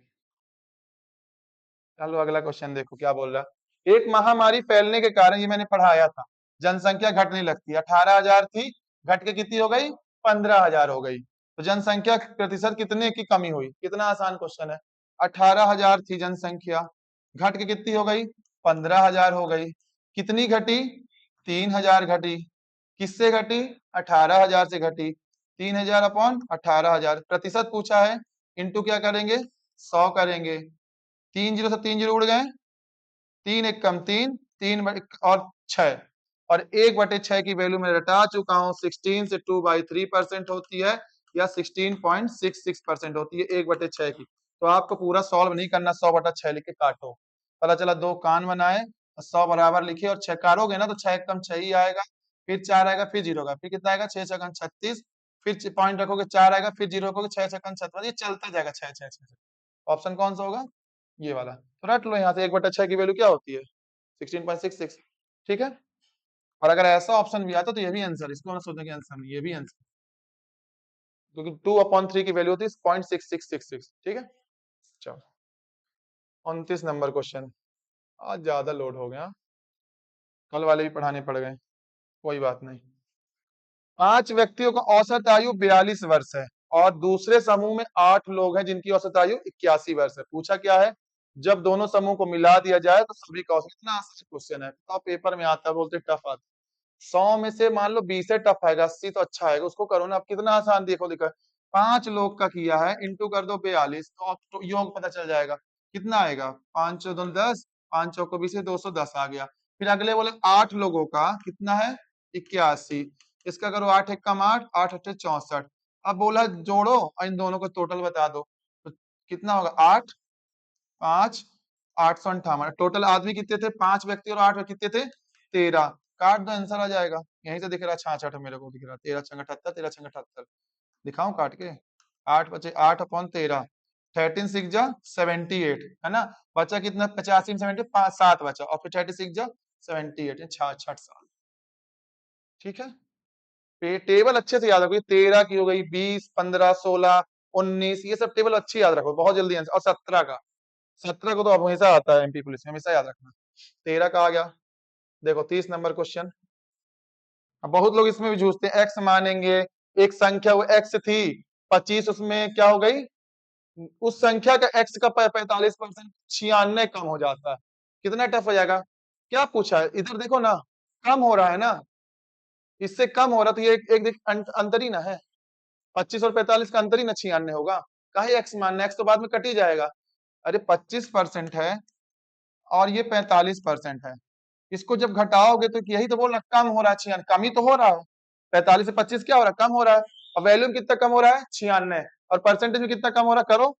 चलो अगला क्वेश्चन देखो क्या बोल रहा है। एक महामारी फैलने के कारण, ये मैंने पढ़ाया था, जनसंख्या घटने लगती है, 18,000 थी, घट के कितनी हो गई 15,000 हो गई, तो जनसंख्या प्रतिशत कितने की कमी हुई, कितना आसान क्वेश्चन है। 18,000 थी जनसंख्या, घट के कितनी हो गई 15,000 हो गई, कितनी घटी 3,000 घटी, किससे घटी 18,000 से घटी, 3,000 अपॉन 18,000, प्रतिशत पूछा है, इंटू क्या करेंगे 100 करेंगे, 3 जीरो से 3 जीरो उड़ गए, 3 एक कम 3, और 6, और 1/6 की वैल्यू मैं रटा चुका हूँ, 16 से 2/3% होती है, या 16.66% होती है 1/6 की। तो आपको पूरा सॉल्व नहीं करना, 100/6 लिख के काटो, पता चला 2 कान बनाए, 100 बराबर लिखे, और 6 काटोगे ना तो 6 कम 6 ही आएगा, फिर 4 आएगा, फिर 0 होगा, फिर कितना आएगा 6 छक्का 36, फिर पॉइंट रखोगे 4 आएगा, फिर 0 रखोगे 6 छक्का 36, ये चलता जाएगा 6 6 6। ऑप्शन कौन सा होगा? ये वाला। तो रट लो यहाँ से 1/6 की वैल्यू क्या होती है? 16.66। ठीक है। और अगर ऐसा ऑप्शन भी आता तो ये भी आंसर, इसको ना सोचने की आंसर नहीं, ये भी आंसर, क्योंकि 2/3 की वैल्यू होती है 0.6666। ठीक है। चलो 29 नंबर क्वेश्चन। आज ज्यादा लोड हो गया, कल वाले भी पढ़ाने पड़ गए, कोई बात नहीं। 5 व्यक्तियों का औसत आयु 42 वर्ष है और दूसरे समूह में 8 लोग हैं जिनकी औसत आयु 81 वर्ष है। पूछा क्या है? जब दोनों समूह को मिला दिया जाए तो सभी का औसत। इतना आसान क्वेश्चन है, तो पेपर में आता है, बोलते टफ आता है। 100 में से मान लो 20 से टफ आएगा, 80 तो अच्छा आएगा, उसको करो ना। अब कितना आसान देखो, देखो 5 लोग का किया है, इंटू कर दो 42, तो योग पता चल जाएगा कितना आएगा। 5 चौदह 10, 5 चौको 20, 210 आ गया। फिर अगले बोले 8 लोगों का कितना है? 81। इसका करो 8 एकम 8, 8 अट्ठे 64। अब बोला जोड़ो और इन दोनों को टोटल बता दो, तो कितना होगा? 8 5 858। टोटल आदमी कितने थे? 5 व्यक्ति और 8 कितने थे? 13। काट दो, आंसर आ जाएगा। यहीं से दिख रहा है 66, मेरे को दिख रहा है 13 छंग 78, 13 छंग 78। दिखाऊं काट के? 8 बचे 8/13, 13 6 जा 78 है ना। बचा कितना? 85 में 70, 7 बचा, और फिर 36 जा 78, 66 साल। ठीक है। टेबल अच्छे से याद रखो, 13 की हो गई, 20, 15, 16, 19, ये सब टेबल अच्छी याद रखो, बहुत जल्दी आंसर। और 17 का, 17 को तो हमेशा आता है एमपी पुलिस में, हमेशा याद रखना। 13 का आ गया। देखो 30 नंबर क्वेश्चन। अब बहुत लोग इसमें भी जूझते हैं, एक्स मानेंगे, एक संख्या वो एक्स थी 25, उसमें क्या हो गई? उस संख्या का एक्स का 45% 96 कम हो जाता है। कितना टफ हो जाएगा? क्या पूछा है इधर देखो ना, कम हो रहा है ना, इससे कम हो रहा, तो ये एक अंतर ही ना है। 25 और 45 का अंतर ही ना 96 होगा। काहे एक्स मानना, एक्स तो बाद में कट ही जाएगा। अरे 25% है और ये 45% है, इसको जब घटाओगे तो यही तो बोल रहा, कम हो रहा है 96, कम ही तो हो रहा है। 45 से 25 क्या हो रहा है? कम हो रहा है। और वैल्यू में कितना कम हो रहा है? 96। और परसेंटेज में कितना कम हो रहा है? करो,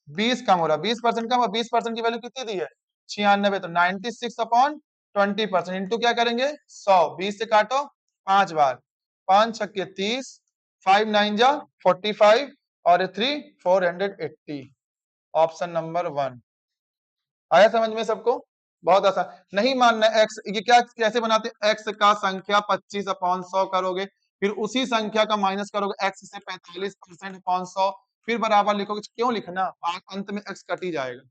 20 कम हो रहा है। 20% कम, और 20% की वैल्यू कितनी दी है? 96। तो 96/20%, इंटू क्या करेंगे? 100। 20 से काटो 5 बार, 5 छक्के 30, 5 9 जा 45, और 3 480। ऑप्शन नंबर 1 आया समझ में सबको? बहुत आसान। नहीं मानना एक्स, ये क्या कैसे बनाते? एक्स का संख्या 25/100 करोगे, फिर उसी संख्या का माइनस करोगे एक्स से 45%/100, फिर बराबर लिखोगे। क्यों लिखना? अंत में एक्स कट ही जाएगा,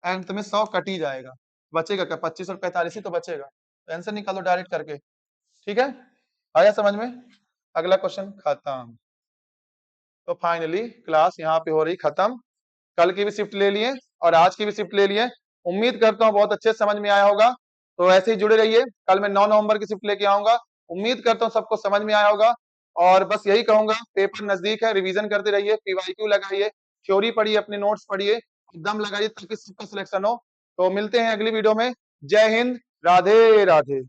अंत में 100 कट ही जाएगा, बचेगा क्या? 25 और 45 ही तो बचेगा। तो आंसर निकालो डायरेक्ट करके। ठीक है, आया समझ में? अगला क्वेश्चन खत्म। तो फाइनली क्लास यहाँ पे हो रही खत्म। कल की भी शिफ्ट ले लिए और आज की भी शिफ्ट ले लिए। उम्मीद करता हूँ बहुत अच्छे से समझ में आया होगा। तो ऐसे ही जुड़े रहिए, कल मैं 9 नवंबर की शिफ्ट लेके आऊंगा। उम्मीद करता हूँ सबको समझ में आया होगा। और बस यही कहूंगा, पेपर नजदीक है, रिवीजन करते रहिए, पीवाईक्यू लगाइए, थ्योरी पढ़िए, अपने नोट्स पढ़िए, दम लगाइए ताकि सबका सिलेक्शन हो। तो मिलते हैं अगली वीडियो में। जय हिंद, राधे राधे।